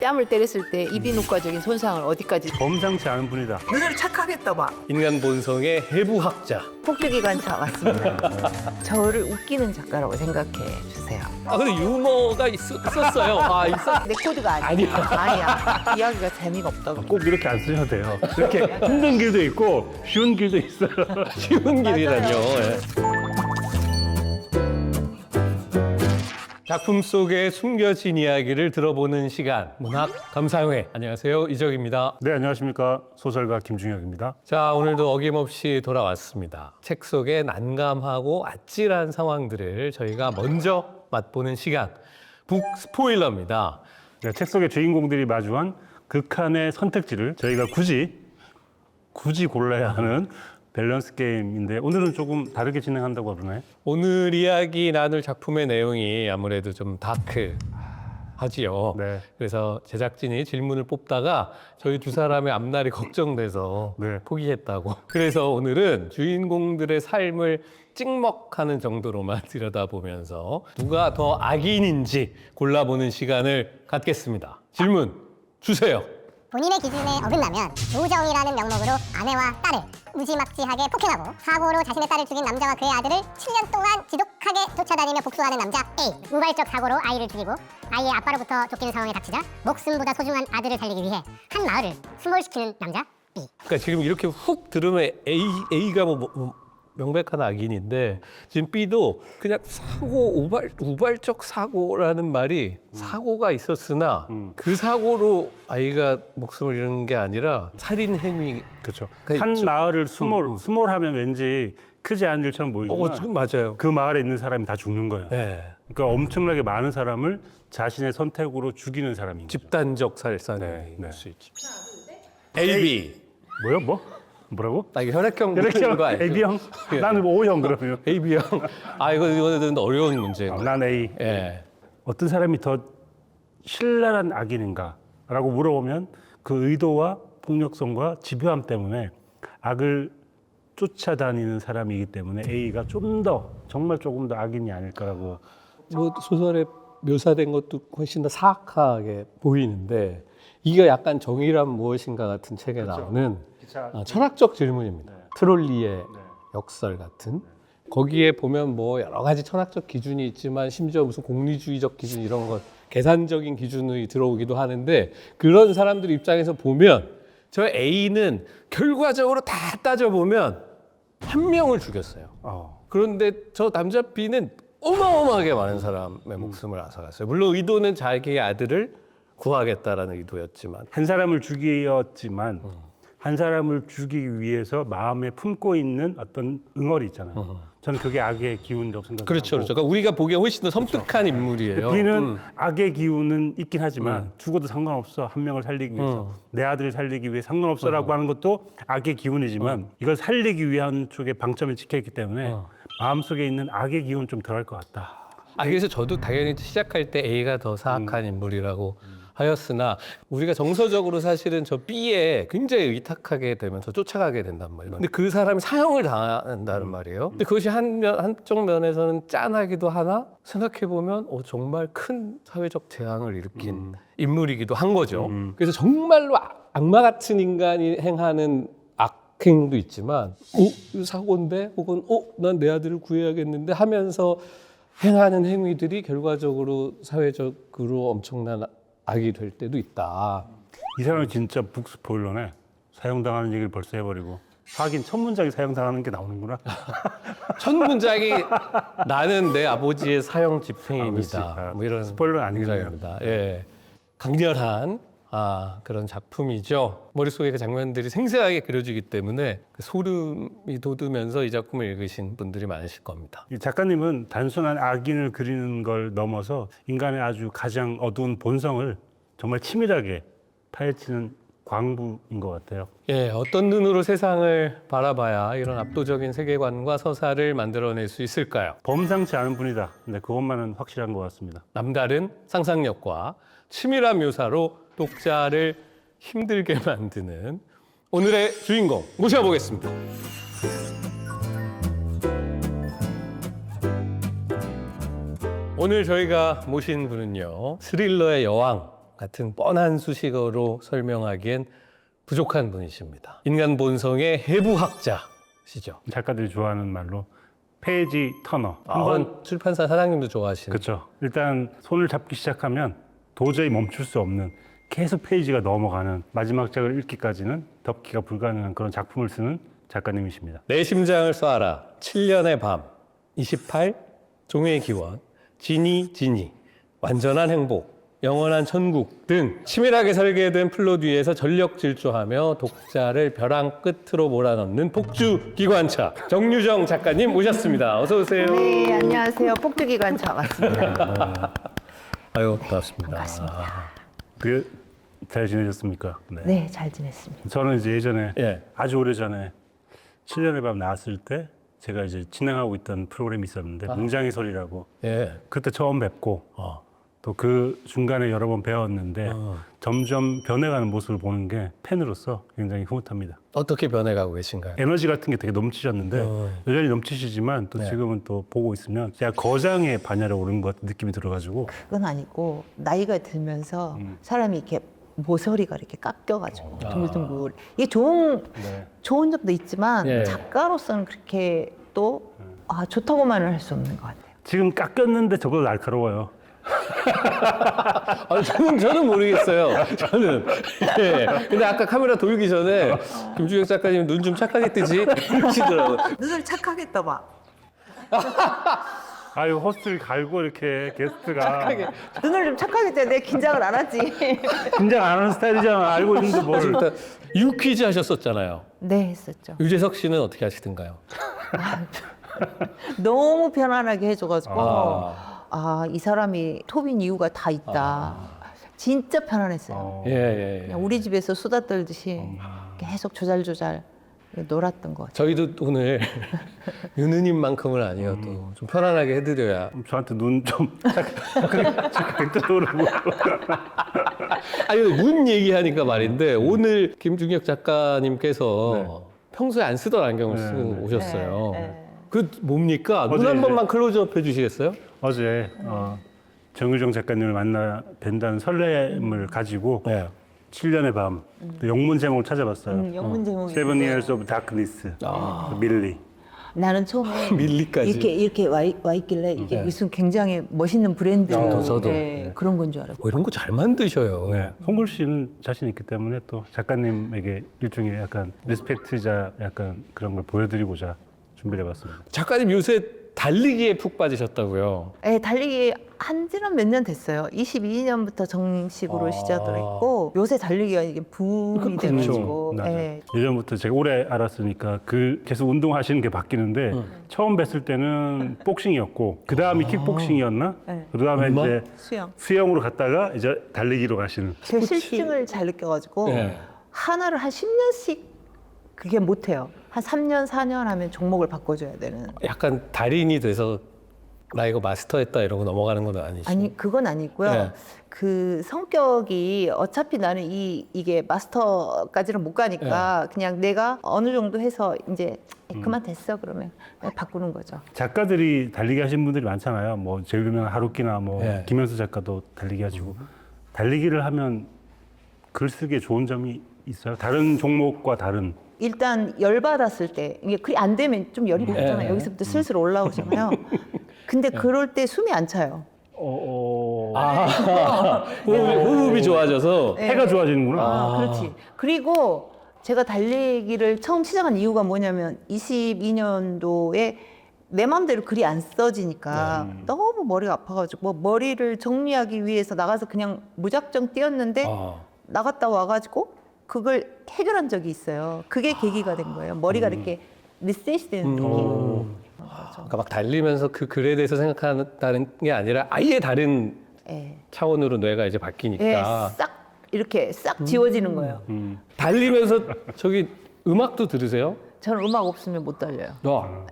뺨을 때렸을 때 이비인후과적인 손상을 어디까지. 범상치 않은 분이다. 너희들 착하겠다 봐. 인간 본성의 해부학자. 폭주기관차 왔습니다. 저를 웃기는 작가라고 생각해 주세요. 아 근데 유머가 있었어요. 아 있었. 내 코드가 아니야. 아니야. 이야기가 재미가 없다고. 꼭 이렇게 안 쓰셔도 돼요. 이렇게 힘든 길도 있고 쉬운 길도 있어요. 쉬운 길이라뇨. 예. 작품 속에 숨겨진 이야기를 들어보는 시간. 문학 감상회. 안녕하세요, 이적입니다. 네, 안녕하십니까. 소설가 김중혁입니다. 자, 오늘도 어김없이 돌아왔습니다. 책 속의 난감하고 아찔한 상황들을 저희가 먼저 맛보는 시간. 북 스포일러입니다. 네, 책 속의 주인공들이 마주한 극한의 선택지를 저희가 굳이 골라야 하는 밸런스 게임인데 오늘은 조금 다르게 진행한다고 그러나요? 오늘 이야기 나눌 작품의 내용이 아무래도 좀 다크하지요. 네. 그래서 제작진이 질문을 뽑다가 저희 두 사람의 앞날이 걱정돼서 네. 포기했다고. 그래서 오늘은 주인공들의 삶을 찍먹하는 정도로만 들여다보면서 누가 더 악인인지 골라보는 시간을 갖겠습니다. 질문 주세요. 본인의 기준에 어긋나면 조정이라는 명목으로 아내와 딸을 무지막지하게 폭행하고 사고로 자신의 딸을 죽인 남자와 그의 아들을 7년 동안 지독하게 쫓아다니며 복수하는 남자 A. 우발적 사고로 아이를 죽이고 아이의 아빠로부터 쫓기는 상황에 닥치자 목숨보다 소중한 아들을 살리기 위해 한 마을을 수몰시키는 남자 B. 그러니까 지금 이렇게 훅 들으면 A가 명백한 악인인데 지금 B도 그냥 우발적 사고라는 말이 사고가 있었으나 그 사고로 아이가 목숨을 잃은 게 아니라 살인 행위. 그렇죠. 그러니까 한 좀- 마을을 수몰하면 왠지 크지 않은 일처럼 보이지만 지금 맞아요. 그 마을에 있는 사람이 다 죽는 거예요. 네. 그러니까 엄청나게 많은 사람을 자신의 선택으로 죽이는 사람인 거죠. 집단적 살상일 네. 수 있지. A, B. 뭐라고? 나 이거 혈액형 이렇게 묻는 거 알죠? AB형? 예. 나는 O형 그러면. A, B형. 아 이거는 어려운 문제예요. 난 A. 예. 어떤 사람이 더 신랄한 악인인가라고 물어보면 그 의도와 폭력성과 집요함 때문에 악을 쫓아다니는 사람이기 때문에 A가 정말 조금 더 악인이 아닐까라고. 뭐 소설에 묘사된 것도 훨씬 더 사악하게 보이는데 이게 약간 정의란 무엇인가 같은 책에 나오는 철학적 질문입니다. 트롤리의 역설 같은. 거기에 보면 뭐 여러 가지 철학적 기준이 있지만 심지어 무슨 공리주의적 기준 이런 것 계산적인 기준이 들어오기도 하는데 그런 사람들 입장에서 보면 저 A는 결과적으로 다 따져보면 한 명을 죽였어요. 그런데 저 남자 B는 어마어마하게 많은 사람의 목숨을 앗아갔어요. 물론 의도는 자기의 아들을 구하겠다라는 의도였지만 한 사람을 죽이었지만 한 사람을 죽이기 위해서 마음에 품고 있는 어떤 응어리 있잖아요. 저는 그게 악의 기운이라고 생각합니다. 그렇죠. 그러니까 우리가 보기에 훨씬 더 섬뜩한 인물이에요. 우리는 악의 기운은 있긴 하지만 죽어도 상관없어. 한 명을 살리기 위해서. 내 아들을 살리기 위해 상관없어라고 하는 것도 악의 기운이지만 이걸 살리기 위한 쪽에 방점을 찍혀있기 때문에 마음속에 있는 악의 기운은 좀 덜할 것 같다. 그래서 저도 당연히 시작할 때 A가 더 사악한 인물이라고 하였으나 우리가 정서적으로 사실은 저 B에 굉장히 의탁하게 되면서 쫓아가게 된단 말이에요. 근데 그 사람이 사형을 당한다는 말이에요. 근데 그것이 한쪽 면에서는 짠하기도 하나 생각해보면 정말 큰 사회적 재앙을 일으킨 인물이기도 한 거죠. 그래서 정말로 악마 같은 인간이 행하는 악행도 있지만 이거 사고인데 혹은 난 내 아들을 구해야겠는데 하면서 행하는 행위들이 결과적으로 사회적으로 엄청난 악이 될 때도 있다. 이 사람은 진짜 북스포일러네. 사형당하는 얘기를 벌써 해버리고. 하긴 첫 문장이 사형당하는 게 나오는구나. 첫 문장이 나는 내 아버지의 사형 집행입니다. 그렇지. 뭐 이런 스포일러는 아니겠네요. 문장입니다. 예, 강렬한 그런 작품이죠. 머릿속에 그 장면들이 생생하게 그려지기 때문에 그 소름이 돋으면서 이 작품을 읽으신 분들이 많으실 겁니다. 이 작가님은 단순한 악인을 그리는 걸 넘어서 인간의 아주 가장 어두운 본성을 정말 치밀하게 파헤치는 광부인 것 같아요. 예, 어떤 눈으로 세상을 바라봐야 이런 압도적인 세계관과 서사를 만들어낼 수 있을까요? 범상치 않은 분이다. 근데 그것만은 확실한 것 같습니다. 남다른 상상력과 치밀한 묘사로 독자를 힘들게 만드는 오늘의 주인공 모셔보겠습니다. 오늘 저희가 모신 분은요, 스릴러의 여왕 같은 뻔한 수식어로 설명하기엔 부족한 분이십니다. 인간 본성의 해부학자시죠. 작가들이 좋아하는 말로 페이지 터너. 한번 출판사 사장님도 좋아하시는. 그렇죠. 일단 손을 잡기 시작하면 도저히 멈출 수 없는 계속 페이지가 넘어가는 마지막 장을 읽기까지는 덮기가 불가능한 그런 작품을 쓰는 작가님이십니다. 내 심장을 쏴라. 7년의 밤. 28. 종의 기원. 지니. 완전한 행복. 영원한 천국 등 치밀하게 설계된 플롯 위에서 전력 질주하며 독자를 벼랑 끝으로 몰아넣는 폭주 기관차 정유정 작가님 모셨습니다. 어서 오세요. 네, 안녕하세요. 폭주기관차 맞습니다. 아유, 반갑습니다. 잘 지내셨습니까? 네, 잘 지냈습니다. 저는 이제 예전에 예. 아주 오래전에 7년의 밤 나왔을 때 제가 이제 진행하고 있던 프로그램이 있었는데 뭉장의 소리라고 예. 그때 처음 뵙고 또 그 중간에 여러 번 배웠는데 점점 변해가는 모습을 보는 게 팬으로서 굉장히 흐뭇합니다. 어떻게 변해가고 계신가요? 에너지 같은 게 되게 넘치셨는데 여전히 넘치시지만 또 지금은 또 보고 있으면 제가 거장의 반열에 오른 것 같은 느낌이 들어가지고 그건 아니고 나이가 들면서 사람이 이렇게 모서리가 이렇게 깎여가지고 둥글둥글 이게 좋은 점도 있지만 예. 작가로서는 그렇게 또 좋다고만은 할 수 없는 것 같아요. 지금 깎였는데 저보다 날카로워요. 저는 모르겠어요. 저는. 예. 근데 아까 카메라 돌기 전에 김주영 작가님 눈 좀 착하게 뜨지? 이러시더라고요. 눈을 착하게 떠봐. 아유 호스를 갈고 이렇게 게스트가 눈을 좀 착하게 떠. 내가 긴장을 안 하지. 긴장 안 하는 스타일이잖아. 알고 있는데 뭘. 일단 유퀴즈 하셨었잖아요. 네, 했었죠. 유재석 씨는 어떻게 하시던가요? 너무 편안하게 해줘가지고 아. 이 사람이 톱인 이유가 다 있다. 진짜 편안했어요. 예. 그냥 우리 집에서 수다 떨듯이 계속 조잘조잘 놀았던 것 같아요. 저희도 오늘 유느님만큼은 아니어도 좀 편안하게 해드려야. 저한테 눈 좀 착하게 떠오르고. 아니, 문 얘기하니까 말인데 오늘 김중혁 작가님께서 평소에 안 쓰던 안경을 쓰고 오셨어요. 그 뭡니까? 눈 어제 한 이제- 번만 클로즈업 해주시겠어요? 어제 정유정 작가님을 만나 뵌다는 설렘을 가지고 네. 7년의 밤 영문 제목을 찾아봤어요. 영문 제목이 Seven Years of Darkness. 밀리. 나는 처음에 밀리까지. 이렇게 와 있길래 이게 무슨 굉장히 멋있는 브랜드 저도. 그런 건 줄 알았어요. 이런 거 잘 만드셔요. 네. 송글씨는 자신 있기 때문에 또 작가님에게 일종의 약간 리스펙트자 약간 그런 걸 보여드리고자 준비를 해봤습니다. 작가님 요새 달리기에 푹 빠지셨다고요? 네, 달리기 한 지는 몇 년 됐어요. 22년부터 정식으로 시작을 했고 요새 달리기가 이게 붐이 돼가지고 맞아요. 예. 예전부터 제가 오래 알았으니까 그 계속 운동하시는 게 바뀌는데 처음 뵀을 때는 복싱이었고 그 다음이 킥복싱이었나? 네. 그 다음에 엄마? 이제 수영. 수영으로 갔다가 이제 달리기로 가시는. 제가 실증을 잘 느껴가지고 네. 하나를 한 10년씩 그게 못해요. 한 3년, 4년 하면 종목을 바꿔줘야 되는. 약간 달인이 돼서 나 이거 마스터했다 이러고 넘어가는 건 아니시죠? 아니 그건 아니고요. 네. 그 성격이 어차피 나는 이게 마스터까지는 못 가니까 그냥 내가 어느 정도 해서 이제 그만 됐어 그러면 그냥 바꾸는 거죠. 작가들이 달리기 하신 분들이 많잖아요. 뭐 제일 유명한 하루키나 뭐 네. 김현수 작가도 달리기 하시고 달리기를 하면 글 쓰기에 좋은 점이 있어요. 다른 종목과 다른. 일단 열 받았을 때 이게 그게 안 되면 좀 열이 받잖아요. 네. 여기서부터 슬슬 올라오잖아요. 근데 그럴 때 숨이 안 차요. 호흡이 좋아져서 해가 좋아지는구나. 그렇지. 그리고 제가 달리기를 처음 시작한 이유가 뭐냐면 22년도에 내 마음대로 글이 안 써지니까 너무 머리가 아파가지고 머리를 정리하기 위해서 나가서 그냥 무작정 뛰었는데 나갔다 와가지고 그걸 해결한 적이 있어요. 그게 계기가 된 거예요. 머리가 이렇게 리셋이 되는 느낌. 그러니까 막 달리면서 그 글에 대해서 생각한다는 게 아니라 아예 다른 예. 차원으로 뇌가 이제 바뀌니까 예, 싹 이렇게 싹 지워지는 거예요. 달리면서 저기 음악도 들으세요? 저는 음악 없으면 못 달려요.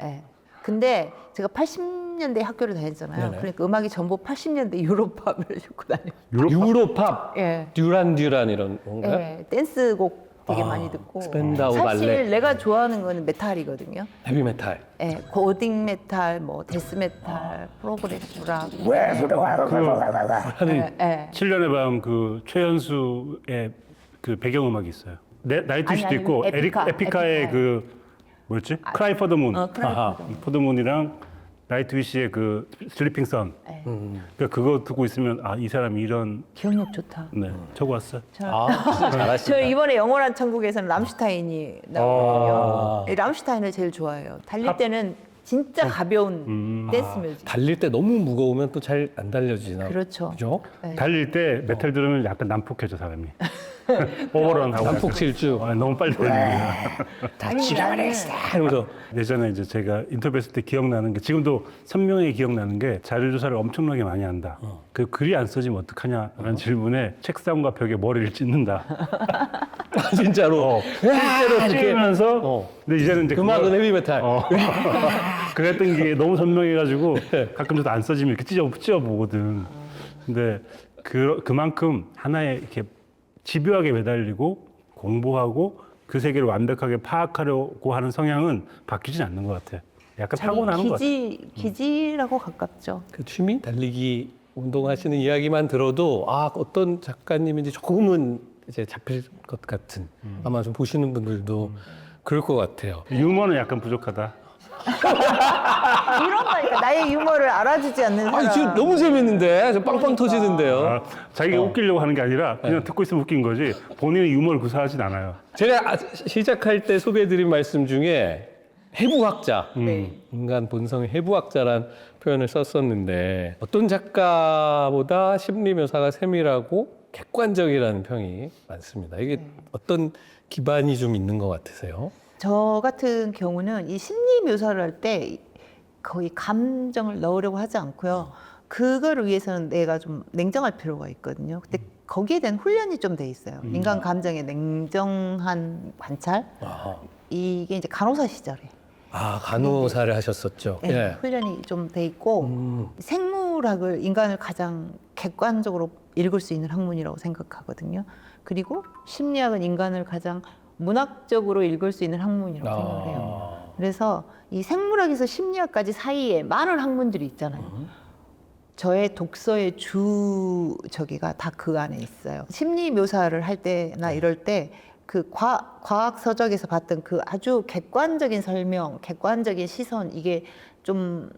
예. 근데 제가 80년대 학교를 다녔잖아요. 네네. 그러니까 음악이 전부 80년대 유로팝을 듣고 다녀요. 유로팝, 예. 듀란 이런 건가요? 예. 댄스곡 되게 많이 듣고 스펜다우 사실 발레, 내가 좋아하는 거는 메탈이거든요. 헤비메탈. 예, 고딩 메탈, 뭐 데스 메탈, 프로그레시브 락. 예, 예. 7년의 밤 그 최연수의 그 배경음악이 있어요. 나이트위시도 아니, 있고 에피카, 에픽하의 에픽하의. 그 뭐였지? 크라이 포 더 문. 크라이퍼. 포드문이랑 나이트위시의 그 슬리핑 선. 예. 그러니까 그거 듣고 있으면 아, 이 사람이 이런 기억력 좋다. 네, 적어왔어요. 진짜 저 잘하시다. 이번에 영원한 천국에서는 람슈타인이 나오거든요. 람슈타인을 제일 좋아해요. 달릴 때는 진짜 가벼운 댄스 뮤직. 달릴 때 너무 무거우면 또 잘 안 달려지나? 그렇죠. 그죠? 네. 달릴 때 메탈 들으면 약간 난폭해져 사람이. 오버런 하고. 난폭 질주. 너무 빨리 달리는 다 지나가겠어. 이러면서 예전에 이제 제가 인터뷰했을 때 기억나는 게 지금도 선명하게 기억나는 게 자료 조사를 엄청나게 많이 한다. 그 글이 안 써지면 어떡하냐라는 질문에 책상과 벽에 머리를 찢는다. 진짜로. 실제로 찢으면서 어. 근데 이제는 이제 음악은 헤비메탈. 그랬던 게 너무 선명해가지고 가끔 저도 안 써지면 이렇게 찢어 보거든. 근데 그만큼 하나에 이렇게 집요하게 매달리고 공부하고 그 세계를 완벽하게 파악하려고 하는 성향은 바뀌진 않는 것 같아. 약간 타고나는 것 같아. 기지라고 가깝죠. 그 취미 달리기 운동하시는 이야기만 들어도 아 어떤 작가님인지 조금은 이제 잡힐 것 같은 아마 좀 보시는 분들도 그럴 것 같아요. 유머는 약간 부족하다. 이런 거니까 나의 유머를 알아주지 않는 사람. 아니 지금 너무 재밌는데 저 빵빵 터지는데요. 아, 자기가 웃기려고 하는 게 아니라 그냥 듣고 있으면 웃긴 거지 본인의 유머를 구사하진 않아요. 제가 시작할 때 소개해드린 말씀 중에 해부학자, 네. 인간 본성의 해부학자란 표현을 썼었는데 어떤 작가보다 심리 묘사가 세밀하고 객관적이라는 평이 많습니다. 이게 어떤 기반이 좀 있는 것 같으세요? 저 같은 경우는 이 심리 묘사를 할 때 거의 감정을 넣으려고 하지 않고요. 그거를 위해서는 내가 좀 냉정할 필요가 있거든요. 근데 거기에 대한 훈련이 좀 돼 있어요. 인간 감정의 냉정한 관찰. 이게 이제 간호사 시절에 아 간호사를 하셨었죠. 네, 예. 훈련이 좀 돼 있고 생물학을 인간을 가장 객관적으로 읽을 수 있는 학문이라고 생각하거든요. 그리고 심리학은 인간을 가장 문학적으로 읽을 수 있는 학문이라고 생각을 해요. 그래서 이 생물학에서 심리학까지 사이에 많은 학문들이 있잖아요. 저의 독서의 저기가 다 그 안에 있어요. 심리 묘사를 할 때나 이럴 때 그 과학 서적에서 봤던 그 아주 객관적인 설명, 객관적인 시선 이게 좀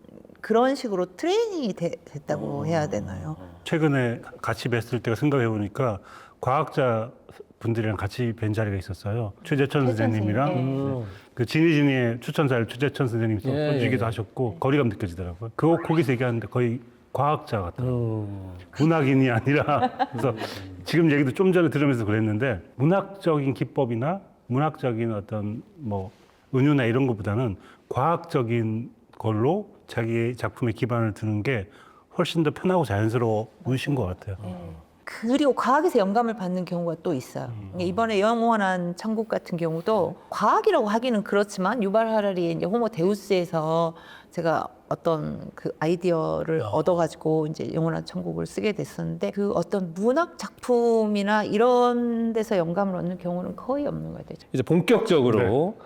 그런 식으로 트레이닝이 됐다고 해야 되나요? 최근에 같이 뵀을 때가 생각해 보니까 과학자 분들이랑 같이 뵌 자리가 있었어요. 최재천 선생님이랑 선생님, 그 지니지니의 추천사를 최재천 선생님이 예, 써주기도 예. 하셨고 거리감 느껴지더라고요. 거기서 얘기하는데 거의 과학자 같더라고요. 문학인이 아니라 그래서 지금 얘기도 좀 전에 들으면서 그랬는데 문학적인 기법이나 문학적인 어떤 뭐 은유나 이런 것보다는 과학적인 걸로 자기의 작품에 기반을 두는 게 훨씬 더 편하고 자연스러우신 것 같아요. 그리고 과학에서 영감을 받는 경우가 또 있어요. 이번에 영원한 천국 같은 경우도 과학이라고 하기는 그렇지만 유발 하라리의 이제 호모 데우스에서 제가 어떤 그 아이디어를 얻어가지고 이제 영원한 천국을 쓰게 됐었는데 그 어떤 문학 작품이나 이런 데서 영감을 얻는 경우는 거의 없는 것 같아요. 이제 본격적으로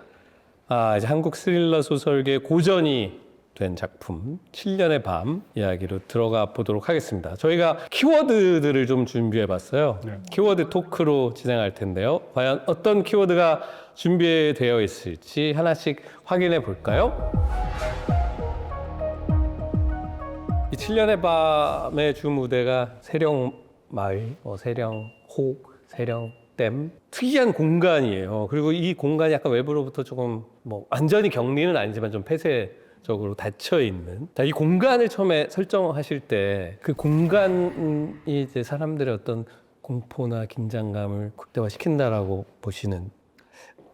이제 한국 스릴러 소설계 고전이 된 작품 7년의 밤 이야기로 들어가 보도록 하겠습니다. 저희가 키워드들을 좀 준비해 봤어요. 키워드 토크로 진행할 텐데요. 과연 어떤 키워드가 준비되어 있을지 하나씩 확인해 볼까요? 이 7년의 밤의 주 무대가 세령마을, 세령호, 세령댐 특이한 공간이에요. 그리고 이 공간이 약간 외부로부터 조금 완전히 격리는 아니지만 좀 폐쇄적으로 닫혀 있는. 이 공간을 처음에 설정하실 때 그 공간이 이제 사람들의 어떤 공포나 긴장감을 극대화시킨다라고 보시는.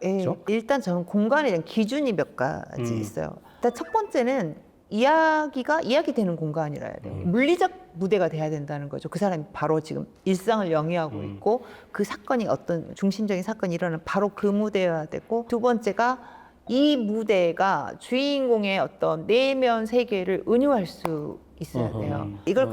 예, 그렇죠? 일단 저는 공간에 대한 기준이 몇 가지 있어요. 일단 첫 번째는 이야기가 이야기되는 공간이라 해야 돼요. 물리적 무대가 돼야 된다는 거죠. 그 사람이 바로 지금 일상을 영위하고 있고 그 사건이 어떤 중심적인 사건이 일어나는 바로 그 무대여야 되고 두 번째가 이 무대가 주인공의 어떤 내면 세계를 은유할 수 있어야 돼요. 이걸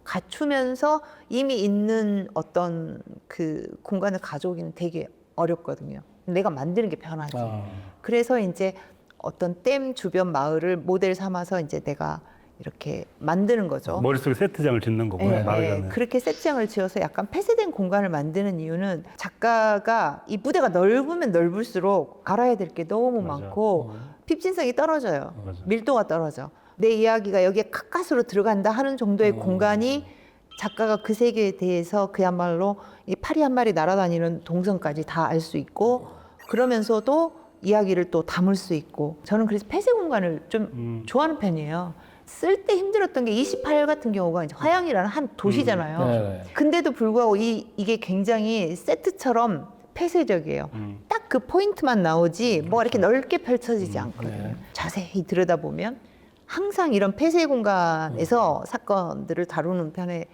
갖추면서 이미 있는 어떤 그 공간을 가져오기는 되게 어렵거든요. 내가 만드는 게 편하지. 아. 그래서 이제 어떤 댐 주변 마을을 모델 삼아서 이제 내가 이렇게 만드는 거죠. 머릿속에 세트장을 짓는 거구나. 예, 말하자면. 그렇게 세팅을 지어서 약간 폐쇄된 공간을 만드는 이유는 작가가 이 무대가 넓으면 넓을수록 알아야 될 게 너무 맞아. 많고 핍진성이 떨어져요. 맞아. 밀도가 떨어져. 내 이야기가 여기에 가까스로 들어간다 하는 정도의 공간이 작가가 그 세계에 대해서 그야말로 이 파리 한 마리 날아다니는 동선까지 다 알 수 있고 그러면서도 이야기를 또 담을 수 있고 저는 그래서 폐쇄 공간을 좀 좋아하는 편이에요. 쓸 때 힘들었던 게 28 같은 경우가 이제 화양이라는 한 도시잖아요. 네. 근데도 불구하고 이게 굉장히 세트처럼 폐쇄적이에요. 딱 그 포인트만 나오지 뭐가 이렇게 넓게 펼쳐지지 않거든요. 네. 자세히 들여다보면 항상 이런 폐쇄 공간에서 사건들을 다루는 편에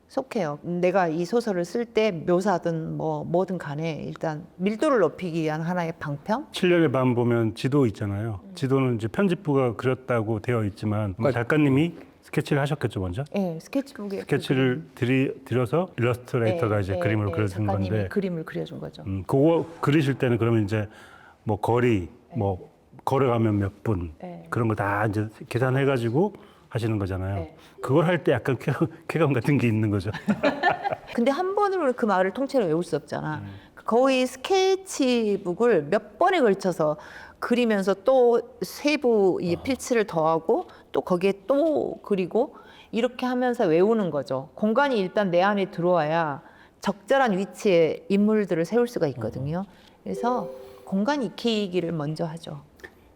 속해요. 내가 이 소설을 쓸 때 묘사든 뭐든 간에 일단 밀도를 높이기 위한 하나의 방편? 7년의 밤 보면 지도 있잖아요. 지도는 이제 편집부가 그렸다고 되어 있지만 작가님이 스케치를 하셨겠죠 먼저. 네, 스케치북에 스케치를 들여서 일러스트레이터가 이제 그림을 그려준 작가님이 건데 그림을 그려준 거죠. 그거 그리실 때는 그러면 이제 뭐 거리 뭐 걸어가면 몇 분 네. 그런 거 다 이제 계산해가지고 하시는 거잖아요. 네. 그걸 할 때 약간 쾌감 같은 게 있는 거죠. 근데 한 번으로 그 말을 통째로 외울 수 없잖아. 거의 스케치북을 몇 번에 걸쳐서 그리면서 또 세부 이 필치를 더하고 또 거기에 또 그리고 이렇게 하면서 외우는 거죠. 공간이 일단 내 안에 들어와야 적절한 위치에 인물들을 세울 수가 있거든요. 그래서 공간 익히기를 먼저 하죠.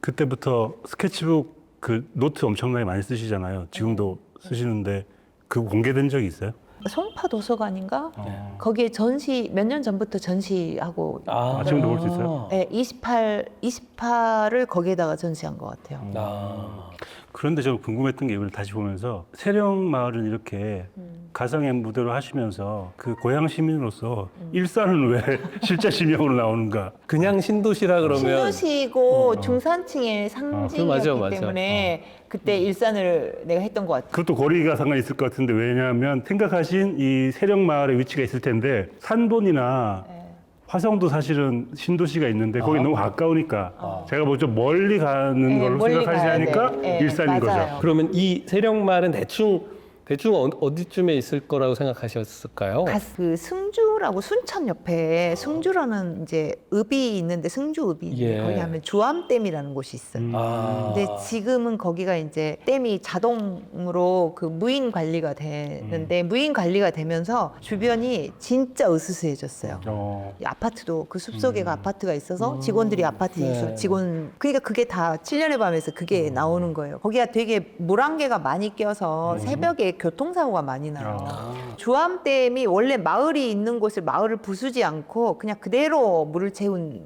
그때부터 스케치북 그 노트 엄청나게 많이 쓰시잖아요. 지금도 쓰시는데 그거 공개된 적이 있어요? 송파 도서관인가? 어. 거기에 전시 몇 년 전부터 전시하고 아, 지금도 볼 수 있어요? 네, 28을 거기에다가 전시한 것 같아요. 그런데 저 궁금했던 게 이걸 다시 보면서 세령 마을은 이렇게 가상의 무대로 하시면서 그 고향 시민으로서 일산은 왜 실제 지명으로 나오는가? 그냥 신도시라 그러면 신도시고 중산층의 상징이었기 맞아, 맞아. 때문에 그때 일산을 내가 했던 것 같아요. 그것도 거리가 상관이 있을 것 같은데 왜냐하면 생각하신 이 세령 마을의 위치가 있을 텐데 산본이나 화성도 사실은 신도시가 있는데 거기 너무 가까우니까 제가 뭐 좀 멀리 가는 네, 걸로 멀리 생각하시니까 가야 돼. 네, 일산인 맞아요. 거죠. 그러면 이 세령마을은 대충 어디쯤에 있을 거라고 생각하셨을까요? 그 승주라고 순천 옆에 승주라는 이제 읍이 있는데 승주읍이 예. 거기 하면 주암댐이라는 곳이 있어요. 아. 근데 지금은 거기가 이제 댐이 자동으로 그 무인 관리가 되는데 무인 관리가 되면서 주변이 진짜 으스스해졌어요. 이 아파트도 그 숲속에가 아파트가 있어서 직원들이 아파트에 네. 있어 그러니까 그게 다 7년의 밤에서 그게 나오는 거예요. 거기가 되게 물안개가 많이 껴서 새벽에 교통사고가 많이 나요. 주암댐이 원래 마을이 있는 곳을 마을을 부수지 않고 그냥 그대로 물을 채운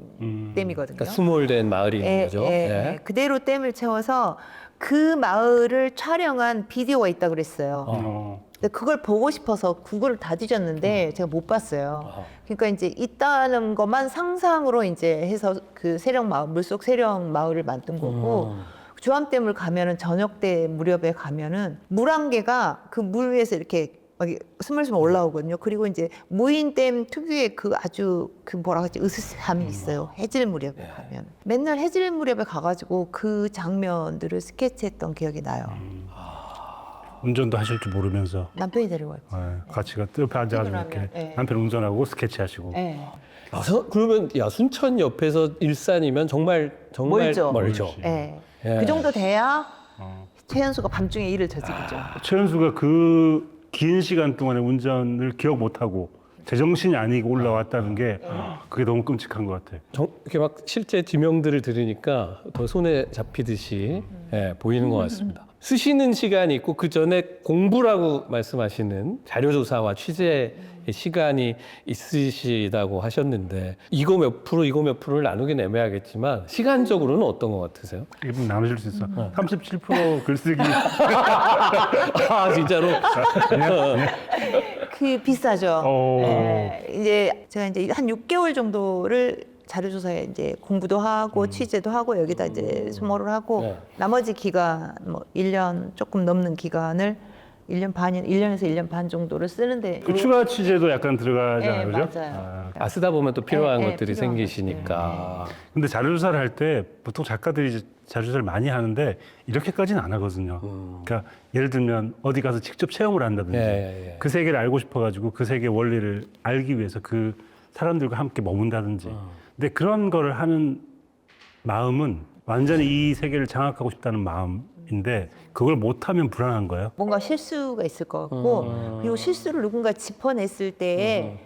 댐이거든요. 그러니까 수몰된 마을이 있는 거죠. 예. 그대로 댐을 채워서 그 마을을 촬영한 비디오가 있다고 그랬어요. 근데 그걸 보고 싶어서 구글을 다 뒤졌는데 제가 못 봤어요. 그러니까 이제 있다는 것만 상상으로 이제 해서 그 세령 마을, 물속 세령 마을을 만든 거고 주암댐을 가면은 저녁 때 무렵에 가면은 물안개가 그 물 위에서 이렇게 막 스물스물 올라오거든요. 그리고 이제 무인댐 특유의 그 아주 그 뭐라 그러지 으스스함이 있어요. 해질 무렵에 가면 맨날 해질 무렵에 가가지고 그 장면들을 스케치했던 기억이 나요. 운전도 하실 줄 모르면서 남편이 데리고 왔죠. 같이 옆에 앉아가지고 이렇게 퇴근하면, 네. 남편 운전하고 스케치하시고 네. 그러면 순천 옆에서 일산이면 정말 멀죠. 예. 그 정도 돼야 최현수가 밤중에 일을 저지르죠. 최현수가 그 긴 시간 동안의 운전을 기억 못하고 제정신이 아니고 올라왔다는 게 그게 너무 끔찍한 것 같아요. 이렇게 막 실제 지명들을 들으니까 더 손에 잡히듯이 보이는 것 같습니다. 쓰시는 시간이 있고 그 전에 공부라고 말씀하시는 자료조사와 취재의 시간이 있으시다고 하셨는데 이거 몇 프로를 나누긴 애매하겠지만 시간적으로는 어떤 것 같으세요? 이분 나누실 수 있어. 37% 글쓰기. 아 진짜로? 그 비싸죠. 이제 제가 이제 한 6개월 정도를 자료조사에 이제 공부도 하고 취재도 하고 여기다 이제 수모를 하고 나머지 기간 뭐 1년 조금 넘는 기간을 1년에서 1년 반 정도를 쓰는데 그 추가 취재도 약간 들어가잖아요, 네, 그죠? 맞아요. 쓰다 보면 또 필요한 네, 것들이 필요한 생기시니까. 근데 자료조사를 할 때 보통 작가들이 이제 자료조사를 많이 하는데 이렇게까지는 안 하거든요. 그러니까 예를 들면 어디 가서 직접 체험을 한다든지 예. 그 세계를 알고 싶어가지고 그 세계의 원리를 알기 위해서 그 사람들과 함께 머문다든지. 근데 그런 거를 하는 마음은 완전히 이 세계를 장악하고 싶다는 마음인데 그걸 못하면 불안한 거예요. 뭔가 실수가 있을 것 같고 그리고 실수를 누군가 짚어냈을 때에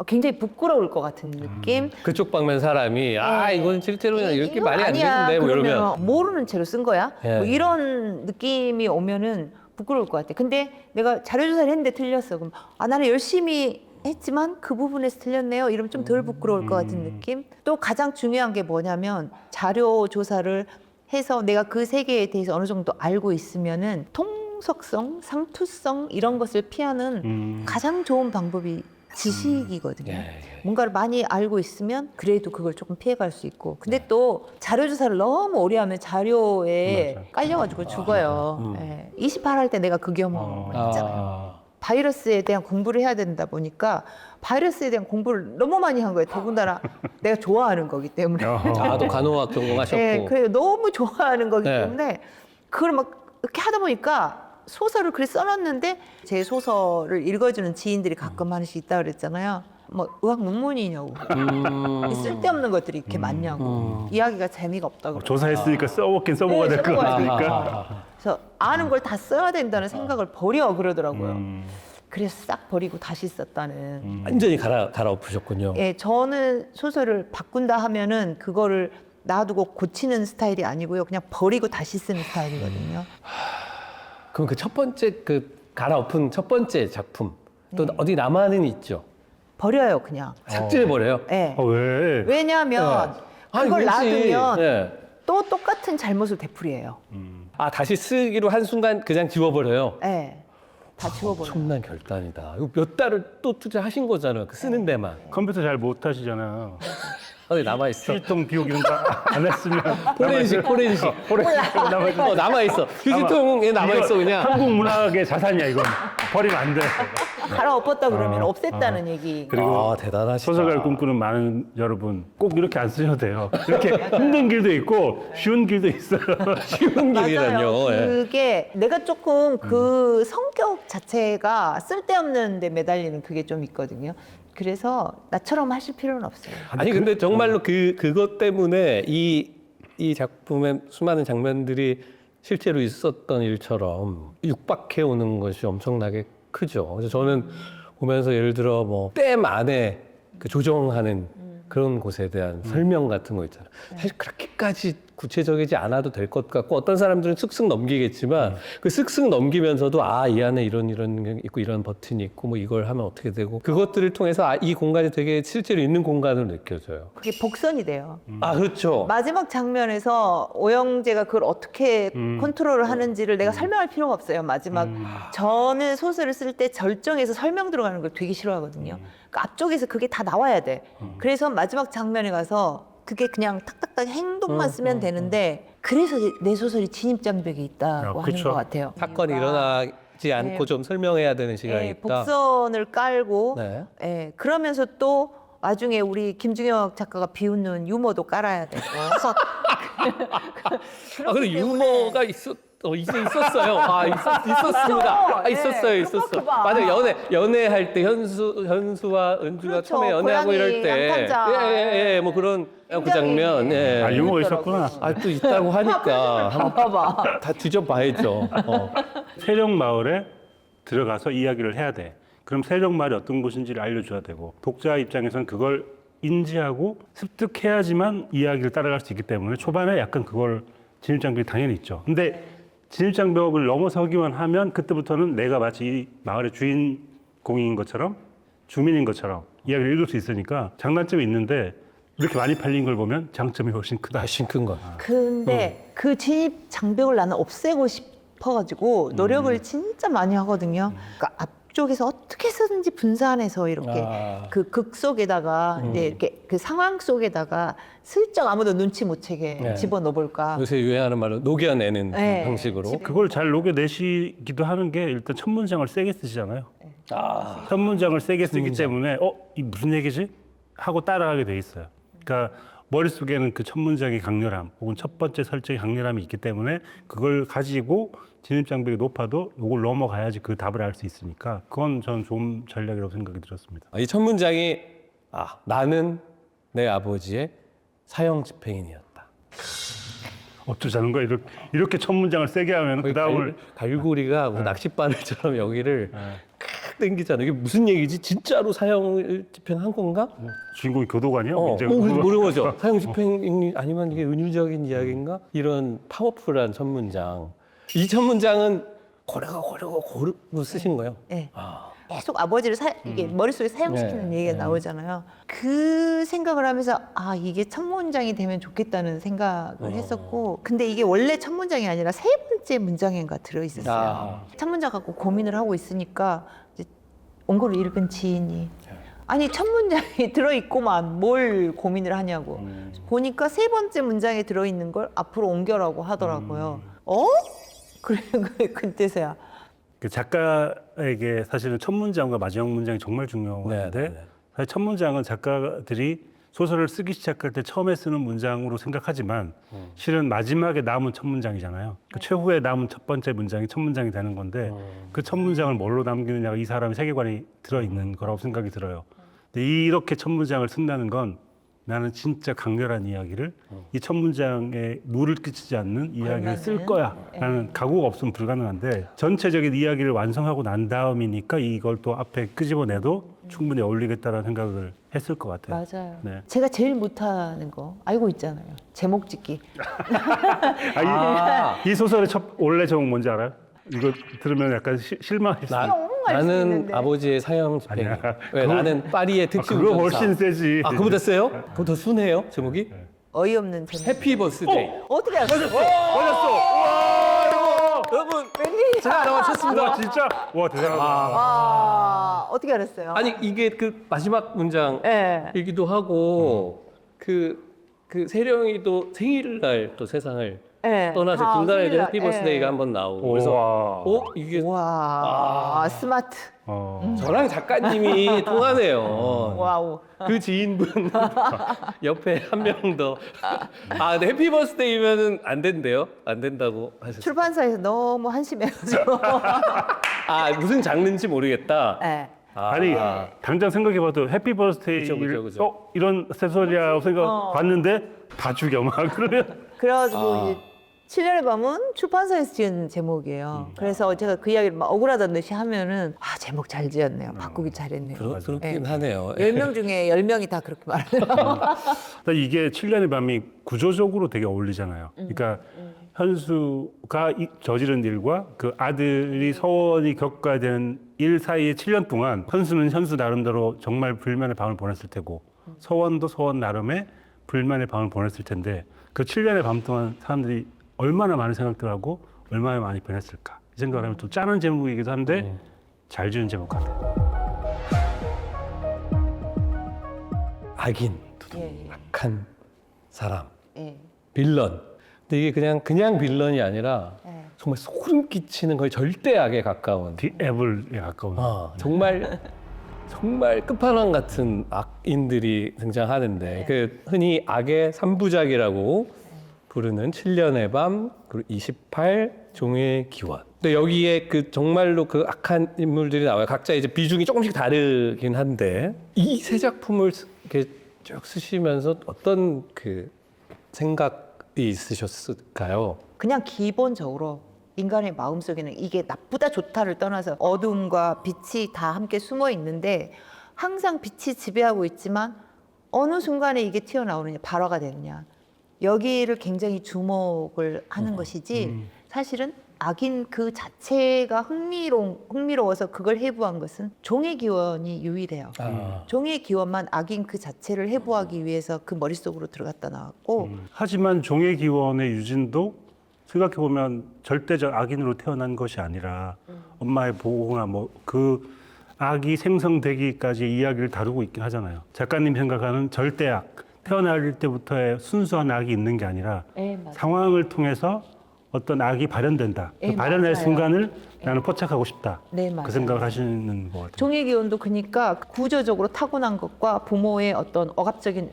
굉장히 부끄러울 것 같은 느낌. 그쪽 방면 사람이 이건 실제로는 이렇게 이건 말이 안 아니야. 되는데 뭐 이러면 그러면 모르는 채로 쓴 거야. 예. 뭐 이런 느낌이 오면은 부끄러울 것 같아. 근데 내가 자료조사를 했는데 틀렸어. 그럼 나는 열심히 했지만 그 부분에서 틀렸네요. 이러면 좀 덜 부끄러울 것 같은 느낌. 또 가장 중요한 게 뭐냐면 자료 조사를 해서 내가 그 세계에 대해서 어느 정도 알고 있으면은 통속성, 상투성 이런 것을 피하는 가장 좋은 방법이 지식이거든요. 뭔가를 많이 알고 있으면 그래도 그걸 조금 피해갈 수 있고. 근데 또 자료 조사를 너무 오래 하면 자료에 깔려가지고 죽어요. 28 할 때 내가 그 경험 했잖아요. 바이러스에 대한 공부를 해야 된다 보니까 바이러스에 대한 공부를 너무 많이 한 거예요. 더군다나 내가 좋아하는 거기 때문에. 또 간호학 전공하셨고. 네, 그래요. 너무 좋아하는 거기 네. 때문에 그걸 막 이렇게 하다 보니까 소설을 그래 써놨는데 제 소설을 읽어주는 지인들이 가끔 하나씩 있다 그랬잖아요. 뭐 의학 논문이냐고. 쓸데없는 것들이 이렇게 많냐고. 이야기가 재미가 없다고. 조사했으니까 써먹긴 써먹어야 될 것 써먹어야 같으니까. 그래서 아는 걸 다 써야 된다는 생각을 버려 그러더라고요. 그래서 싹 버리고 다시 썼다는. 완전히 갈아엎으셨군요. 예, 저는 소설을 바꾼다 하면은 그거를 놔두고 고치는 스타일이 아니고요. 그냥 버리고 다시 쓰는 스타일이거든요. 그럼 그 첫 번째 그 갈아엎은 첫 번째 작품 또 어디 남아는 있죠? 버려요, 그냥. 삭제해버려요? 예. 왜? 왜냐하면 아니, 그걸 왠지, 놔두면 네. 또 똑같은 잘못을 되풀이해요. 다시 쓰기로 한순간 그냥 지워버려요? 예. 다 지워버려요. 엄청난 결단이다. 이거 몇 달을 또 투자하신 거잖아요. 그 쓰는 데만. 컴퓨터 잘 못 하시잖아요. 어디 남아있어? 휴지통 비우기 이런 거 안 했으면 포렌식. 남아있어. 휴지통에 남아있어, 그냥. 한국 문학의 자산이야 이건. 버리면 안 돼. 갈아엎었다 그러면 없앴다는 얘기. 그리고 대단하시다. 소설가를 꿈꾸는 많은 여러분 꼭 이렇게 안 쓰셔도 돼요. 이렇게 힘든 길도 있고 쉬운 길도 있어요. 쉬운 길이라뇨. 맞아요. 예. 그게 내가 조금 그 성격 자체가 쓸데없는 데 매달리는 그게 좀 있거든요. 그래서 나처럼 하실 필요는 없어요. 아니 근데 정말로 그것 때문에 이 작품의 수많은 장면들이 실제로 있었던 일처럼 육박해 오는 것이 엄청나게 크죠. 그래서 저는 보면서 예를 들어 뭐 댐 안에 그 조정하는 그런 곳에 대한 설명 같은 거 있잖아요. 사실 그렇게까지 구체적이지 않아도 될 것 같고 어떤 사람들은 쓱쓱 넘기겠지만 그 쓱쓱 넘기면서도 이 안에 이런 게 있고 이런 버튼이 있고 뭐 이걸 하면 어떻게 되고 그것들을 통해서 이 공간이 되게 실제로 있는 공간으로 느껴져요. 그게 복선이 돼요. 그렇죠. 마지막 장면에서 오영재가 그걸 어떻게 컨트롤을 하는지를 내가 설명할 필요가 없어요. 마지막 저는 소설을 쓸 때 절정에서 설명 들어가는 걸 되게 싫어하거든요. 그러니까 앞쪽에서 그게 다 나와야 돼. 그래서 마지막 장면에 가서 그게 그냥 탁탁탁 행동만 쓰면 되는데 그래서 내 소설이 진입장벽이 있다고 하는 것 같아요. 사건이 일어나지 않고 좀 설명해야 되는 시간이 있다. 복선을 깔고 네. 그러면서 또 나중에 우리 김중혁 작가가 비웃는 유머도 깔아야 되고. 근데 유머가 있었어요. 있었습니다. 있었어요. 맞아요. 연애할 때 현수와 은주가 그렇죠. 처음에 연애하고 이럴 때. 양탄자. 뭐 그런 그 굉장히, 장면. 유머가 있었구나. 또 있다고 하니까 한번 봐봐. 다 뒤져봐야죠. 세령마을에 들어가서 이야기를 해야 돼. 그럼 세령마을이 어떤 곳인지를 알려줘야 되고 독자 입장에서는 그걸 인지하고 습득해야지만 이야기를 따라갈 수 있기 때문에 초반에 약간 그걸 진입장벽이 당연히 있죠. 근데 진입장벽을 넘어서기만 하면 그때부터는 내가 마치 이 마을의 주인공인 것처럼 주민인 것처럼 이야기를 읽을 수 있으니까 장단점이 있는데 이렇게 많이 팔린 걸 보면 장점이 훨씬 크다. 훨씬 큰 거. 근데 그 진입 장벽을 나는 없애고 싶어가지고 노력을 진짜 많이 하거든요. 그러니까 쪽에서 어떻게 해서든지 분산해서 이렇게 그 극 속에다가 이제 이렇게 그 상황 속에다가 슬쩍 아무도 눈치 못 채게 네. 집어넣어 볼까. 요새 유행하는 말로 녹여내는 네. 방식으로. 그걸 잘 녹여내시기도 하는 게 일단 첫 문장을 세게 쓰시잖아요. 첫 문장을 세게 쓰기 때문에 이 무슨 얘기지? 하고 따라가게 돼 있어요. 그러니까 머릿속에는 그 첫 문장의 강렬함 혹은 첫 번째 설정의 강렬함이 있기 때문에 그걸 가지고 진입 장벽이 높아도 이걸 넘어가야지 그 답을 알 수 있으니까 그건 저는 좋은 전략이라고 생각이 들었습니다. 이 첫 문장이 나는 내 아버지의 사형 집행인이었다. 어쩌자는 거야? 이렇게 첫 문장을 세게 하면 그 다음을 갈고리가 뭐 낚싯바늘처럼 여기를 칵 당기잖아. 이게 무슨 얘기지? 진짜로 사형을 집행한 건가? 주인공이 교도관이야? 이제 모르는 거죠. 사형 집행이 아니면 이게 은유적인 이야기인가? 이런 파워풀한 첫 문장. 이 첫 문장은 고르고 쓰신 거예요. 네. 계속 아버지를 이게 머릿속에 사용시키는 네. 얘기가 나오잖아요. 그 생각을 하면서 이게 첫 문장이 되면 좋겠다는 생각을 했었고, 근데 이게 원래 첫 문장이 아니라 세 번째 문장인가 들어있었어요. 첫 문장 갖고 고민을 하고 있으니까 이제 원고를 읽은 지인이 아니 첫 문장이 들어있고만 뭘 고민을 하냐고 보니까 세 번째 문장에 들어있는 걸 앞으로 옮겨라고 하더라고요. 그래 그때서야. 그 작가에게 사실은 첫 문장과 마지막 문장이 정말 중요한데 네. 사실 첫 문장은 작가들이 소설을 쓰기 시작할 때 처음에 쓰는 문장으로 생각하지만 실은 마지막에 남은 첫 문장이잖아요. 그 최후에 남은 첫 번째 문장이 첫 문장이 되는 건데 그 첫 문장을 뭘로 남기느냐가 이 사람의 세계관이 들어있는 거라고 생각이 들어요. 근데 이렇게 첫 문장을 쓴다는 건 나는 진짜 강렬한 이야기를 이 첫 문장에 물을 끼치지 않는 이야기를 쓸 거야 라는 각오가 없으면 불가능한데 전체적인 이야기를 완성하고 난 다음이니까 이걸 또 앞에 끄집어내도 충분히 어울리겠다라는 생각을 했을 것 같아요. 맞아요. 네. 제가 제일 못하는 거 알고 있잖아요. 제목 짓기. 이 소설의 원래 제목 뭔지 알아요? 이거 들으면 약간 실망했어요. 알수 나는 있는데. 아버지의 사형 집행. 아니야. 왜 나는 파리의 특수 그거 운전사. 훨씬 세지. 그거보다 세요? 그거 더 순해요 제목이? 어이없는 제목. 해피 버스데이. 어떻게 알았어요? 여러분 제가 알아맞혔습니다. 와 진짜 와 대단하다. 어떻게 알았어요? 아니 이게 그 마지막 문장이기도 네. 하고 그 세령이도 생일날 또 세상을 네. 떠나서 중간에 생일날, 해피 버스데이가 한번 나오고 그래서 이게 와 스마트. 저랑 작가님이 통하네요. 와우. 그 지인분 옆에 한 명 더. 근데 해피 버스데이면은 안 된대요? 안 된다고 하셨어요. 출판사에서 너무 한심해가지고. 무슨 장르인지 모르겠다. 네. 아니 당장 생각해봐도 해피 버스데이를 그죠. 이런 새소리야 생각 봤는데 다 죽여 막 그러면 그래가지고 이제 7년의 밤은 출판사에서 지은 제목이에요. 그래서 제가 그 이야기를 막 억울하다는 듯이 하면은 제목 잘 지었네요. 바꾸기 잘했네요. 그렇긴 하네요. 10명 중에 10명이 다 그렇게 말해요. 이게 7년의 밤이 구조적으로 되게 어울리잖아요. 그러니까 현수가 저지른 일과 그 아들이 서원이 겪어야 되는 일 사이에 7년 동안 현수는 현수 나름대로 정말 불면의 밤을 보냈을 테고 서원도 서원 나름의 불면의 밤을 보냈을 텐데 그 7년의 밤 동안 사람들이 얼마나 많은 생각들을 하고 얼마나 많이 변했을까 이 생각을 하면 또 짜는 제목이기도 한데 잘 지은 제목 같아요. 악인, 예. 악한 사람, 예. 빌런. 근데 이게 그냥 빌런이 아니라 예. 정말 소름 끼치는 거의 절대악에 가까운. 디애블에 가까운. 정말 끝판왕 같은 악인들이 등장하는데 그 흔히 악의 3부작이라고 부르는 7년의 밤, 그리고 28, 종의 기원. 근데 여기에 그 정말로 그 악한 인물들이 나와요. 각자 이제 비중이 조금씩 다르긴 한데 이 세 작품을 이렇게 쭉 쓰시면서 어떤 그 생각이 있으셨을까요? 그냥 기본적으로 인간의 마음속에는 이게 나쁘다 좋다를 떠나서 어둠과 빛이 다 함께 숨어 있는데 항상 빛이 지배하고 있지만 어느 순간에 이게 튀어나오느냐, 발화가 되느냐. 여기를 굉장히 주목을 하는 것이지 사실은 악인 그 자체가 흥미로워서 그걸 해부한 것은 종의 기원이 유일해요. 종의 기원만 악인 그 자체를 해부하기 위해서 그 머릿속으로 들어갔다 나왔고 하지만 종의 기원의 유진도 생각해보면 절대적 악인으로 태어난 것이 아니라 엄마의 보호나 뭐 그 악이 생성되기까지 이야기를 다루고 있긴 하잖아요. 작가님 생각하는 절대악, 태어날 때부터의 순수한 악이 있는 게 아니라 네, 맞아요. 상황을 통해서 어떤 악이 발현된다. 그 네, 발현의 맞아요. 순간을 나는 포착하고 싶다. 네, 맞아요. 그 생각을 하시는 것 같아요. 종의 기원도 그러니까 구조적으로 타고난 것과 부모의 어떤 억압적인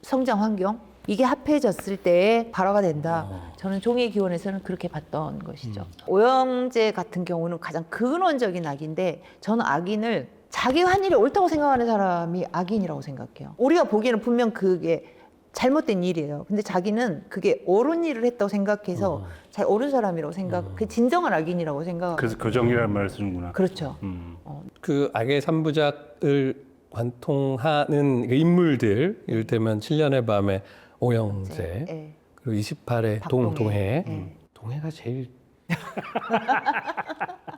성장 환경 이게 합해졌을 때 발화가 된다. 저는 종의 기원에서는 그렇게 봤던 것이죠. 오영재 같은 경우는 가장 근원적인 악인데 저는 악인을 자기 한 일이 옳다고 생각하는 사람이 악인이라고 생각해요. 우리가 보기에는 분명 그게 잘못된 일이에요. 근데 자기는 그게 옳은 일을 했다고 생각해서 잘 옳은 사람이라고 생각, 그게 진정한 악인이라고 생각하고. 그래서 교정이라는 말을 쓰는구나. 그렇죠. 그 악의 3부작을 관통하는 그 인물들, 이를테면 7년의 밤에 오영재, 네. 그리고 28의 박동해. 동해. 네. 동해가 제일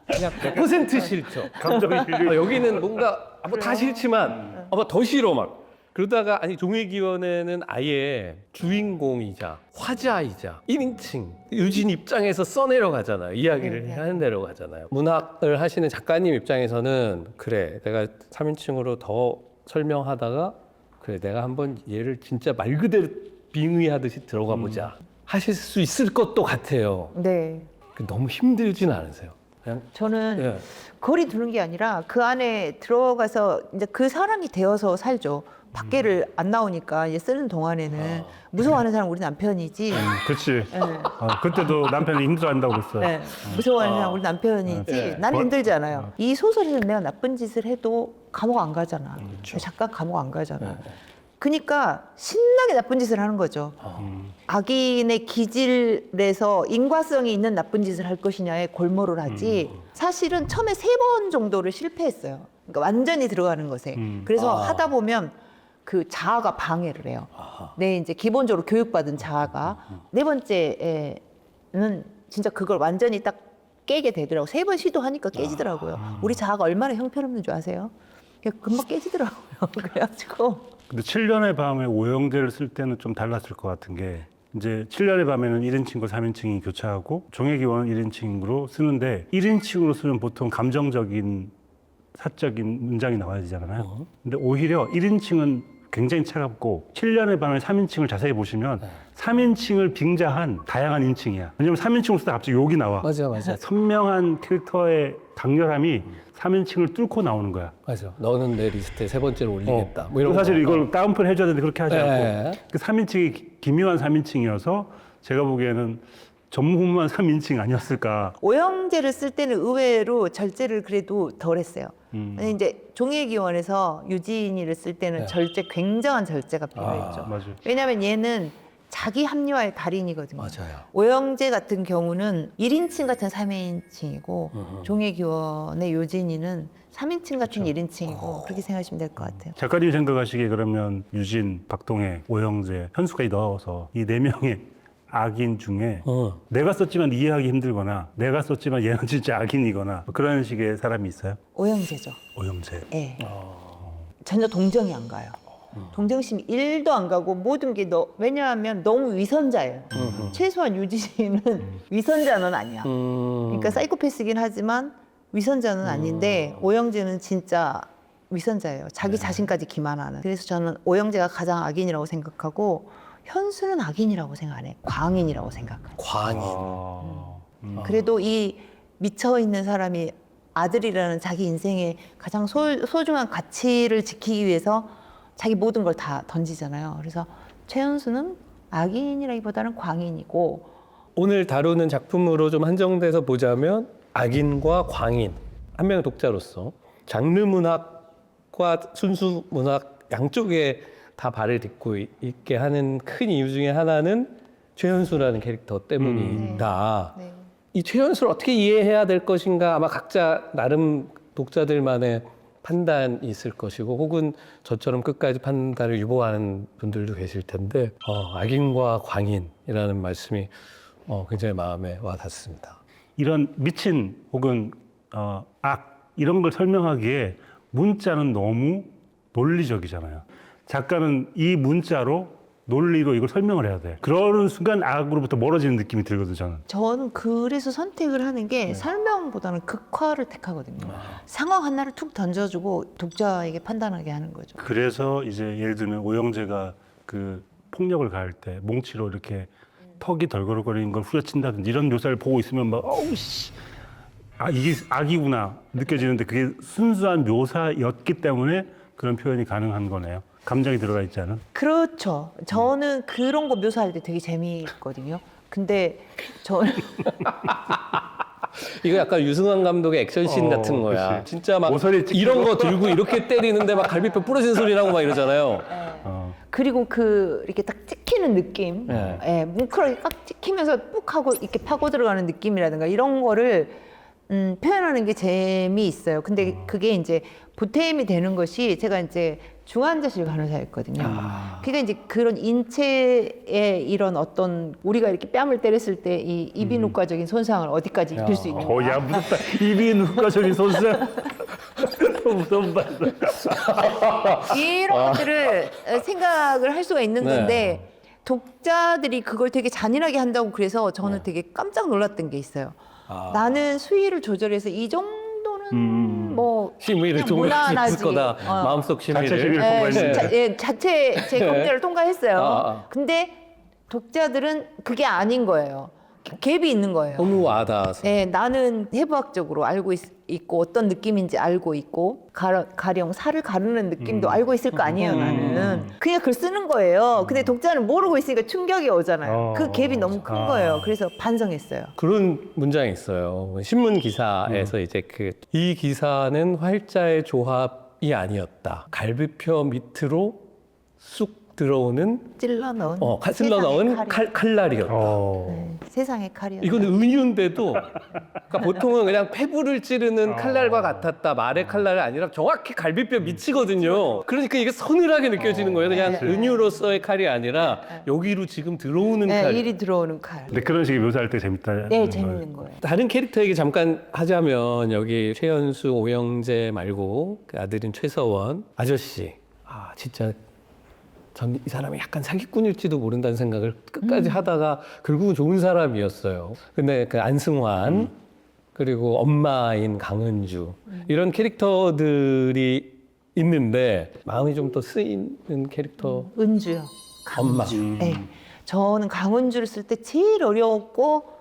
그냥 100% 싫죠. 감정이 여기는 뭔가 뭐 다 싫지만 더 싫어 막. 그러다가 아니 종의 기원에는 아예 주인공이자 화자이자 1인칭 유진 입장에서 써내려가잖아요. 이야기를 네. 하는 대로 가잖아요. 문학을 하시는 작가님 입장에서는 그래 내가 3인칭으로 더 설명하다가 그래 내가 한번 얘를 진짜 말 그대로 빙의하듯이 들어가 보자 하실 수 있을 것도 같아요. 네. 너무 힘들진 않으세요? 그냥 저는 예. 거리 두는 게 아니라 그 안에 들어가서 이제 그 사람이 되어서 살죠. 밖에를 안 나오니까 이제 쓰는 동안에는 무서워하는 사람 우리 남편이지. 그렇지. 네. 그때도 남편이 힘들어한다고 그랬어요. 네. 무서워하는 사람 우리 남편이지. 네. 나는 힘들지 않아요. 이 소설에서 내가 나쁜 짓을 해도 감옥 안 가잖아. 작가 감옥 안 가잖아. 그러니까 신나게 나쁜 짓을 하는 거죠. 악인의 기질에서 인과성이 있는 나쁜 짓을 할 것이냐에 골몰을 하지. 사실은 처음에 3번 정도를 실패했어요. 그러니까 완전히 들어가는 것에. 그래서 하다 보면 그 자아가 방해를 해요. 내 이제 기본적으로 교육받은 자아가. 4번째에는 진짜 그걸 완전히 딱 깨게 되더라고요. 3번 시도하니까 깨지더라고요. 우리 자아가 얼마나 형편없는 줄 아세요? 그냥 금방 깨지더라고요. 그래가지고. 근데 7년의 밤에 오영재를 쓸 때는 좀 달랐을 것 같은 게 이제 7년의 밤에는 1인칭과 3인칭이 교차하고 종의 기원은 1인칭으로 쓰는데 1인칭으로 쓰면 보통 감정적인 사적인 문장이 나와야 되잖아요. 근데 오히려 1인칭은 굉장히 차갑고 7년의 밤에 3인칭을 자세히 보시면 3인칭을 빙자한 다양한 인칭이야. 왜냐면 3인칭으로 쓰다 갑자기 욕이 나와. 맞아. 선명한 캐릭터의 강렬함이 3인칭을 뚫고 나오는 거야. 맞아. 너는 내 리스트에 3번째로 올리겠다. 뭐 이런 사실 거. 이걸 다운플 해줘야 되는데 그렇게 하지 네. 않고 그 3인칭이 기묘한 3인칭이어서 제가 보기에는 전무후무한 3인칭 아니었을까. 오영재를 쓸 때는 의외로 절제를 그래도 덜 했어요. 근데 이제 종의 기원에서 유진이를 쓸 때는 네. 절제, 굉장한 절제가 필요했죠. 맞아요. 왜냐하면 얘는 자기 합리화의 달인이거든요. 맞아요. 오영재 같은 경우는 1인칭 같은 3인칭이고 종의 기원의 유진이는 3인칭 같은 1인칭이고 그렇게 생각하시면 될 것 같아요. 작가님 생각하시기에 그러면 유진, 박동해, 오영재, 현수까지 넣어서 이 4명의 악인 중에 내가 썼지만 이해하기 힘들거나 내가 썼지만 얘는 진짜 악인이거나 그런 식의 사람이 있어요? 오영재죠. 오영재. 예. 전혀 동정이 안 가요. 동정심이 1도 안 가고 모든 게 왜냐하면 너무 위선자예요. 최소한 유진이는 위선자는 아니야. 그러니까 사이코패스긴 하지만 위선자는 아닌데 오영재는 진짜 위선자예요. 자기 자신까지 기만하는. 그래서 저는 오영재가 가장 악인이라고 생각하고 현수는 악인이라고 생각 안 해. 광인이라고 생각해요. 광인. 그래도 이 미쳐 있는 사람이 아들이라는 자기 인생의 가장 소중한 가치를 지키기 위해서 자기 모든 걸 다 던지잖아요. 그래서 최현수는 악인이라기보다는 광인이고 오늘 다루는 작품으로 좀 한정돼서 보자면 악인과 광인 한 명의 독자로서 장르 문학과 순수 문학 양쪽에 다 발을 딛고 있게 하는 큰 이유 중에 하나는 최현수라는 캐릭터 때문이다. 네. 이 최현수를 어떻게 이해해야 될 것인가 아마 각자 나름 독자들만의 판단이 있을 것이고 혹은 저처럼 끝까지 판단을 유보하는 분들도 계실 텐데 악인과 광인이라는 말씀이 굉장히 마음에 와 닿습니다. 이런 미친 혹은 악 이런 걸 설명하기에 문자는 너무 논리적이잖아요. 작가는 이 문자로 논리로 이걸 설명을 해야 돼. 그러는 순간 악으로부터 멀어지는 느낌이 들거든 저는. 저는 그래서 선택을 하는 게 네. 설명보다는 극화를 택하거든요. 상황 하나를 툭 던져주고 독자에게 판단하게 하는 거죠. 그래서 이제 예를 들면 오영재가 그 폭력을 가할 때 몽치로 이렇게 턱이 덜걸거리는 걸 후려친다든지 이런 묘사를 보고 있으면 막 어우 씨, 아 이게 악이구나 느껴지는데 그게 순수한 묘사였기 때문에 그런 표현이 가능한 거네요. 감정이 들어가 있지 않은. 그렇죠. 저는 그런 거 묘사할 때 되게 재미있거든요. 근데 저는 이거 약간 유승환 감독의 액션씬 같은 거야. 그치. 진짜 막 모서리 찍히고. 이런 거 들고 이렇게 때리는데 막 갈비뼈 부러진 소리 나고 막 이러잖아요. 그리고 그 이렇게 딱 찍히는 느낌, 네. 예, 뭉클하게 꽉 찍히면서 뿍 하고 이렇게 파고 들어가는 느낌이라든가 이런 거를 표현하는 게 재미있어요. 근데 그게 이제 보탬이 되는 것이 제가 이제 중환자실 간호사였거든요. 그러니까 이제 그런 인체의 이런 어떤 우리가 이렇게 뺨을 때렸을 때 이 이비인후과적인 손상을 어디까지 입힐 수 있는가. 야 무섭다. 이비인후과적인 손상. 무서운 말. 이런 것들을 생각을 할 수가 있는 네. 건데 독자들이 그걸 되게 잔인하게 한다고 그래서 저는 되게 깜짝 놀랐던 게 있어요. 나는 수위를 조절해서 이 정도는 뭐 심의를 그냥 통과할 수 무난하지. 있을 거다. 마음속 자체 심의를. 심의를 예, 통과했네. 자체 제 검열을 통과했어요. 아. 근데 독자들은 그게 아닌 거예요. 갭이 있는 거예요. 너무 와닿아서. 네, 나는 해부학적으로 알고 있고 어떤 느낌인지 알고 있고 가령 살을 가르는 느낌도 알고 있을 거 아니에요. 나는 그냥 글 쓰는 거예요. 근데 독자는 모르고 있으니까 충격이 오잖아요. 그 갭이 너무 큰 거예요. 그래서 반성했어요. 그런 문장이 있어요. 신문 기사에서 이제 이 기사는 활자의 조합이 아니었다. 갈비뼈 밑으로 쑥 들어오는 찔러 넣은 쓸러 넣은 칼날이었다. 네, 세상의 칼이었다. 이거는 은유인데도 그러니까 보통은 그냥 폐부를 찌르는 칼날과 같았다. 말의 칼날이 아니라 정확히 갈비뼈 밑이거든요. 그러니까 이게 서늘하게 느껴지는 거예요. 그냥 은유로서의 칼이 아니라 여기로 지금 들어오는 네, 칼. 일이 들어오는 칼. 근데 그런 식의 묘사할 때 재밌다. 네, 재밌는 거예요. 다른 캐릭터 얘기 잠깐 하자면 여기 최연수, 오영재 말고 그 아들인 최서원 아저씨. 아 진짜 전 이 사람이 약간 사기꾼일지도 모른다는 생각을 끝까지 하다가 결국은 좋은 사람이었어요. 근데 그 안승환 그리고 엄마인 강은주 이런 캐릭터들이 있는데 마음이 좀 더 쓰이는 캐릭터 은주요. 엄마. 네. 저는 강은주를 쓸 때 제일 어려웠고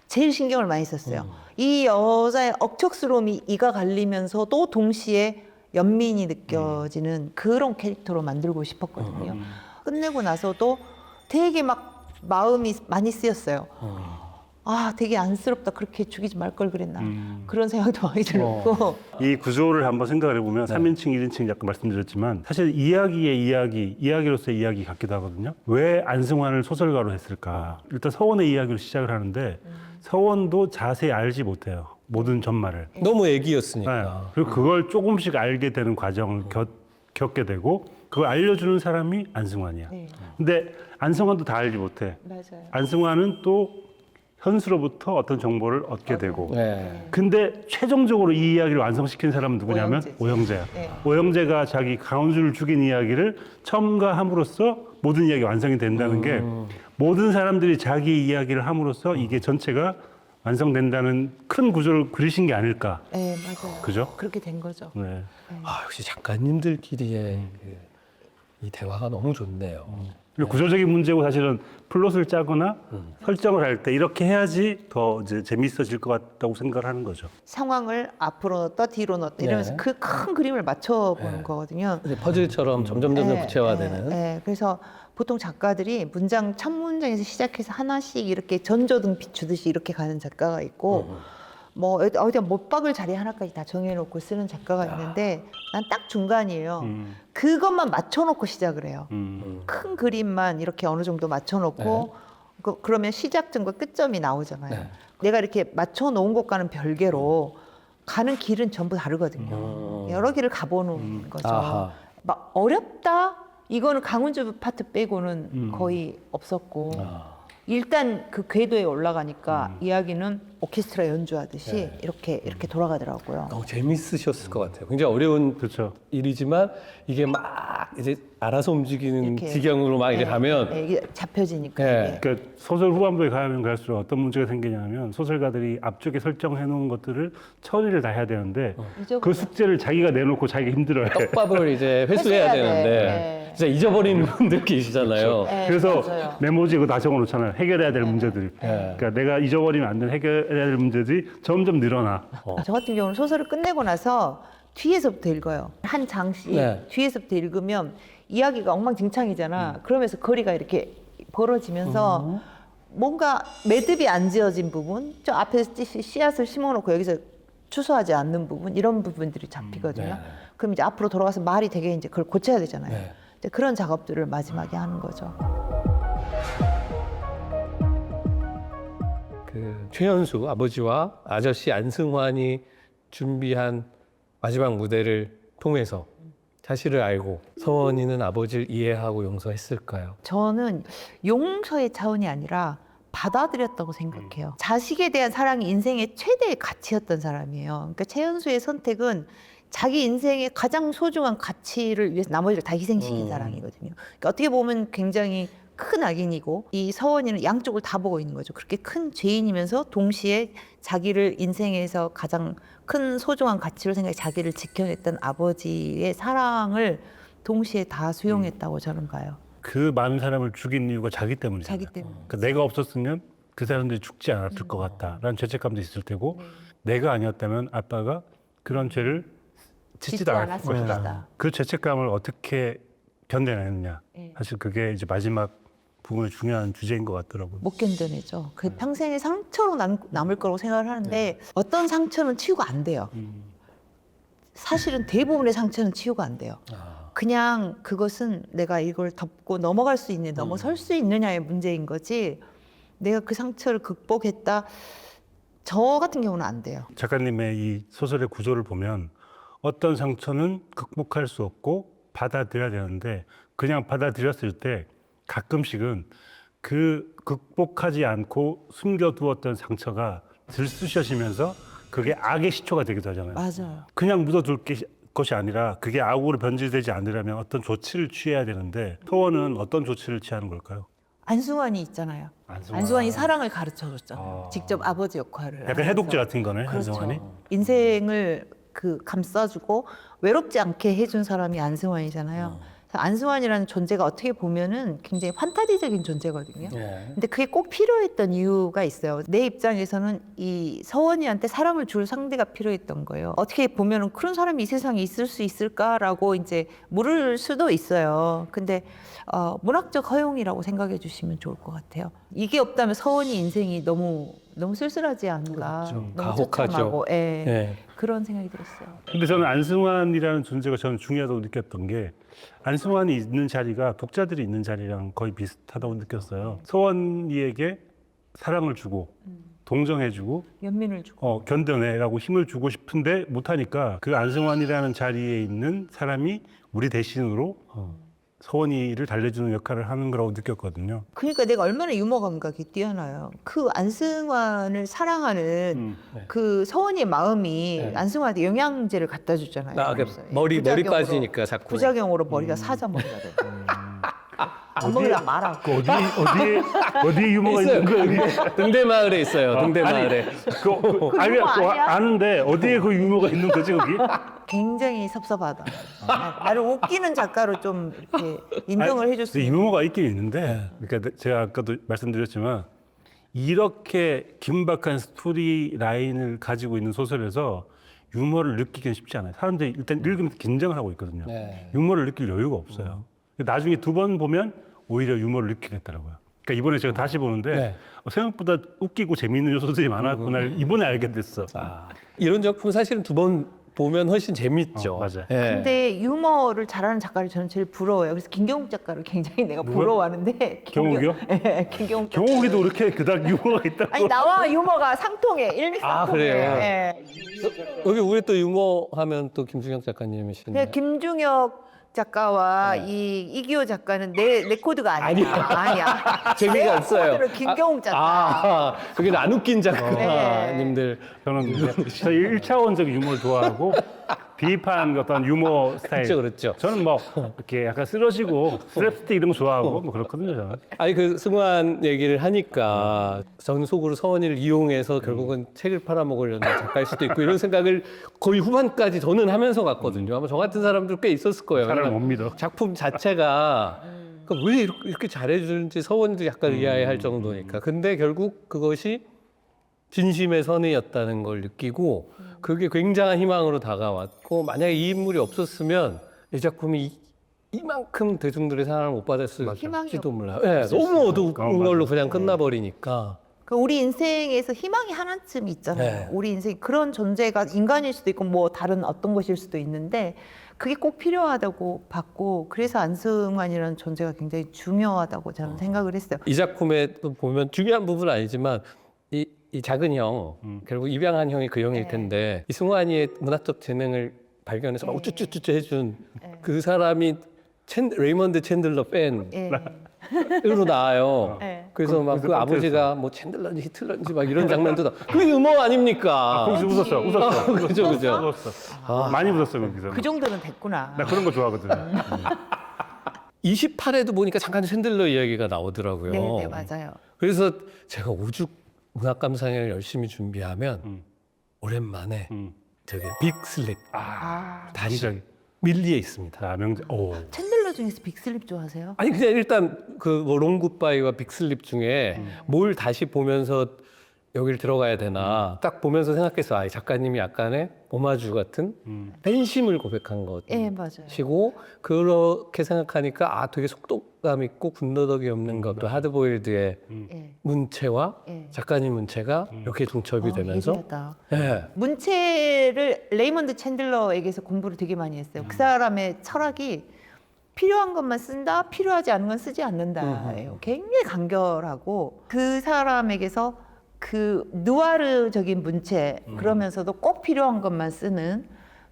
제일 신경을 많이 썼어요. 이 여자의 억척스러움이 이가 갈리면서도 동시에 연민이 느껴지는 그런 캐릭터로 만들고 싶었거든요. 끝내고 나서도 되게 막 마음이 많이 쓰였어요. 아, 되게 안쓰럽다. 그렇게 죽이지 말 걸 그랬나. 그런 생각도 많이 들었고. 이 구조를 한번 생각을 해보면 3인칭, 1인칭 약간 말씀드렸지만 사실 이야기로서의 이야기 같기도 하거든요. 왜 안승환을 소설가로 했을까? 일단 서원의 이야기로 시작을 하는데 서원도 자세히 알지 못해요. 모든 전말을. 너무 네. 애기였으니까. 그리고 그걸 조금씩 알게 되는 과정을 겪게 되고 그걸 알려주는 사람이 안승환이야. 네. 근데 안승환도 다 알지 못해. 맞아요. 안승환은 또 현수로부터 어떤 정보를 얻게 되고 네. 근데 최종적으로 이 이야기를 완성시킨 사람은 누구냐면 오영재지. 오영재야. 네. 오영재가 자기 강원주를 죽인 이야기를 첨가함으로써 모든 이야기가 완성이 된다는 게 모든 사람들이 자기 이야기를 함으로써 이게 전체가 완성된다는 큰 구조를 그리신 게 아닐까. 네, 맞아요. 그죠? 그렇게 된 거죠. 네. 아, 역시 작가님들끼리의 이 대화가 너무 좋네요. 그리고 구조적인 문제고 사실은 플롯을 짜거나 설정을 할 때 이렇게 해야지 더 이제 재밌어질 것 같다고 생각을 하는 거죠. 상황을 앞으로 넣었다 뒤로 넣었다 이러면서 네. 그 큰 그림을 맞춰보는 네. 거거든요. 이제 퍼즐처럼 점점 구체화되는. 네. 그래서 보통 작가들이 문장 첫 문장에서 시작해서 하나씩 이렇게 전조등 비추듯이 이렇게 가는 작가가 있고 뭐 어디다 못박을 자리 하나까지 다 정해놓고 쓰는 작가가 있는데 난 딱 중간이에요. 그것만 맞춰놓고 시작을 해요. 큰 그림만 이렇게 어느 정도 맞춰놓고 그러면 시작점과 끝점이 나오잖아요. 네. 내가 이렇게 맞춰놓은 것과는 별개로 가는 길은 전부 다르거든요. 여러 길을 가보는 거죠. 아하. 막 어렵다? 이거는 강훈주 파트 빼고는 거의 없었고 일단 그 궤도에 올라가니까 이야기는 오케스트라 연주하듯이 이렇게 돌아가더라고요. 너무 재밌으셨을 것 같아요. 굉장히 어려운 그렇죠. 일이지만 이게 막 이제 알아서 움직이는 이렇게. 지경으로 막 이제 가면 네, 이게 잡혀지니까. 네. 이게. 그러니까 소설 후반부에 가면 갈수록 어떤 문제가 생기냐면 소설가들이 앞쪽에 설정해 놓은 것들을 처리를 다 해야 되는데 잊어버려. 그 숙제를 자기가 내놓고 자기가 힘들어해. 떡밥을 이제 회수해야 회수해야 돼. 되는데 네. 진짜 잊어버리는 분들 계시잖아요. 네, 그래서 맞아요. 메모지에 그거 다 적어놓잖아요. 해결해야 될 문제들이. 그러니까 내가 잊어버리면 안 되는 해결해야 될 문제들이 점점 늘어나. 저 같은 경우는 소설을 끝내고 나서 뒤에서부터 읽어요. 한 장씩 네. 뒤에서부터 읽으면 이야기가 엉망진창이잖아. 그러면서 거리가 이렇게 벌어지면서 뭔가 매듭이 안 지어진 부분, 저 앞에 씨앗을 심어놓고 여기서 추수하지 않는 부분, 이런 부분들이 잡히거든요. 네. 그럼 이제 앞으로 돌아가서 말이 되게 이제 그걸 고쳐야 되잖아요. 네. 이제 그런 작업들을 마지막에 하는 거죠. 그 최연수 아버지와 아저씨 안승환이 준비한 마지막 무대를 통해서 사실을 알고 서원이는 아버지를 이해하고 용서했을까요? 저는 용서의 차원이 아니라 받아들였다고 생각해요. 자식에 대한 사랑이 인생의 최대의 가치였던 사람이에요. 그러니까 최연수의 선택은 자기 인생의 가장 소중한 가치를 위해서 나머지를 다 희생시킨 사람이거든요. 그러니까 어떻게 보면 굉장히 큰 악인이고 이 서원이는 양쪽을 다 보고 있는 거죠. 그렇게 큰 죄인이면서 동시에 자기를 인생에서 가장 큰 소중한 가치로 생각해 자기를 지켜냈던 아버지의 사랑을 동시에 다 수용했다고 저는 봐요. 그 많은 사람을 죽인 이유가 자기 때문이잖아요. 자기 때문에. 그러니까 내가 없었으면 그 사람들이 죽지 않았을 것 같다라는 죄책감도 있을 테고 내가 아니었다면 아빠가 그런 죄를 짓지도 않았을 것이다. 그 죄책감을 어떻게 견뎌내느냐. 네. 사실 그게 이제 마지막 부분의 중요한 주제인 것 같더라고요. 못 견뎌내죠. 그 평생의 상처로 남을 거라고 생각을 하는데 어떤 상처는 치유가 안 돼요. 사실은 대부분의 상처는 치유가 안 돼요. 그냥 그것은 내가 이걸 덮고 넘어갈 수 있는, 넘어설 수 있느냐의 문제인 거지 내가 그 상처를 극복했다. 저 같은 경우는 안 돼요. 작가님의 이 소설의 구조를 보면 어떤 상처는 극복할 수 없고 받아들여야 되는데 그냥 받아들였을 때 가끔씩은 그 극복하지 않고 숨겨두었던 상처가 들쑤셔지면서 그게 악의 시초가 되기도 하잖아요. 맞아요. 그냥 묻어둘 것이 아니라 그게 악으로 변질되지 않으려면 어떤 조치를 취해야 되는데 서원은 어떤 조치를 취하는 걸까요? 안승환이 있잖아요. 안승환이 사랑을 가르쳐줬잖아요. 직접 아버지 역할을. 약간 하면서. 해독제 같은 거네, 그렇죠. 안승환이. 인생을 그 감싸주고 외롭지 않게 해준 사람이 안승환이잖아요. 안승환이라는 존재가 어떻게 보면은 굉장히 판타지적인 존재거든요. 네. 근데 그게 꼭 필요했던 이유가 있어요. 내 입장에서는 이 서원이한테 사랑을 줄 상대가 필요했던 거예요. 어떻게 보면은 그런 사람이 이 세상에 있을 수 있을까라고 이제 물을 수도 있어요. 근데 문학적 허용이라고 생각해 주시면 좋을 것 같아요. 이게 없다면 서원이 인생이 너무 쓸쓸하지 않은가. 그렇죠. 너무 가혹하죠. 처참하고, 예. 네. 그런 생각이 들었어요. 근데 저는 안승환이라는 존재가 저는 중요하다고 느꼈던 게 안승환이 있는 자리가 독자들이 있는 자리랑 거의 비슷하다고 느꼈어요. 서원이에게 사랑을 주고 동정해주고 연민을 주고. 견뎌내라고 힘을 주고 싶은데 못하니까 그 안승환이라는 자리에 있는 사람이 우리 대신으로 서원이를 달래주는 역할을 하는 거라고 느꼈거든요. 그러니까 내가 얼마나 유머 감각이 뛰어나요. 그 안승환을 사랑하는 그 서원이의 마음이 네. 안승환한테 영양제를 갖다 주잖아요. 머리 부작용으로. 빠지니까 자꾸. 부작용으로 머리가 사자 머리가 돼. 안 먹으라 말아. 그 어디에 유머가 있어요. 있는 거예요? 등대마을에 있어요. 등대마을에. 유머 아니야? 아는데 어디에 그 유머가 있는 거지 거기? 굉장히 섭섭하다. 나를 웃기는 작가로 좀 이렇게 인정을 근데 해줬으면. 유머가 있긴 있는데, 그러니까 제가 아까도 말씀드렸지만 이렇게 긴박한 스토리 라인을 가지고 있는 소설에서 유머를 느끼기는 쉽지 않아요. 사람들이 일단 읽으면서 긴장을 하고 있거든요. 네. 유머를 느낄 여유가 없어요. 나중에 두 번 보면 오히려 유머를 느끼겠더라고요. 그러니까 이번에 제가 다시 보는데 네. 생각보다 웃기고 재미있는 요소들이 많았구나 이번에 알게 됐어. 이런 작품 사실은 두 번 보면 훨씬 재밌죠. 맞아요. 예. 근데 유머를 잘하는 작가를 저는 제일 부러워요. 그래서 김경욱 작가를 굉장히 내가 부러워하는데. 경욱이요? 네, 김경욱 작가. 경욱이도 그렇게 그닥 유머가 있다고? 아니 나와 유머가 상통해. 일맥상통해. 그래요? 예. 여기 우리 또 유머 하면 또 김중혁 작가님이신데. 근데 김중혁 작가와 이 이기호 작가는 내 코드가 아니야. 아니야. 재미가 없어요. 코드는 김경욱 작가. 그게 안 웃긴 작가님들. 저는 저희 1차원적 유머를 좋아하고 비판 어떤 유머 스타일. 그렇죠. 저는 뭐 이렇게 약간 쓰러지고 스랩스틱 이런 거 좋아하고 뭐 그렇거든요. 저는. 아니 그 승환 얘기를 하니까 저는 속으로 서원이를 이용해서 결국은 책을 팔아먹으려는 작가일 수도 있고 이런 생각을 거의 후반까지 저는 하면서 갔거든요. 아마 저 같은 사람들 꽤 있었을 거예요. 사람을 왜냐면 못 믿어. 작품 자체가 그러니까 왜 이렇게 잘해주는지 서원이도 약간 의아해할 정도니까. 근데 결국 그것이 진심의 선의였다는 걸 느끼고 그게 굉장한 희망으로 다가왔고 만약에 이 인물이 없었으면 이 작품이 이만큼 대중들의 사랑을 못 받았을지도 몰라요. 네, 너무 어두운 걸로 그냥 끝나버리니까. 그 우리 인생에서 희망이 하나쯤 있잖아요. 네. 우리 인생 그런 존재가 인간일 수도 있고 뭐 다른 어떤 것일 수도 있는데 그게 꼭 필요하다고 봤고 그래서 안승환이라는 존재가 굉장히 중요하다고 저는 생각을 했어요. 이 작품에 또 보면 중요한 부분은 아니지만 이 작은 형, 결국 입양한 형이 그 형일 텐데 이 승환이의 문학적 재능을 발견해서 막 우쭈쭈쭈 해준 그 사람이 레이먼드 챈들러 팬으로 예. 나와요. 예. 그래서 막 그 아버지가 뭐 챈들러인지 히틀러인지 막 이런 장면도 나. 그게 유머 아닙니까? 거기서 웃었어. 그죠. 웃었어. 많이 웃었어 거기서. 그 정도는 됐구나. 나 그런 거 좋아하거든. 28회도 보니까 잠깐 챈들러 이야기가 나오더라고요. 네, 맞아요. 그래서 제가 오죽 문학 감상회를 열심히 준비하면 오랜만에 저기 빅슬립 다시 밀리에 있습니다. 자, 명작. 오. 챈들러 중에서 빅슬립 좋아하세요? 아니 그냥 일단 그뭐 롱굿바이와 빅슬립 중에 뭘 다시 보면서 여기를 들어가야 되나 딱 보면서 생각해서 아, 이 작가님이 약간의 오마주 같은 팬심을 고백한 예, 맞아요. 것이고 그렇게 생각하니까 아 되게 속독감 있고 군더더기 없는 것도 하드보일드의 예. 문체와 예. 작가님 문체가 이렇게 중첩이 되면서 예리하다. 예. 문체를 레이먼드 챈들러에게서 공부를 되게 많이 했어요. 그 사람의 철학이 필요한 것만 쓴다, 필요하지 않은 건 쓰지 않는다예요. 굉장히 간결하고 그 사람에게서 그 누아르적인 문체 그러면서도 꼭 필요한 것만 쓰는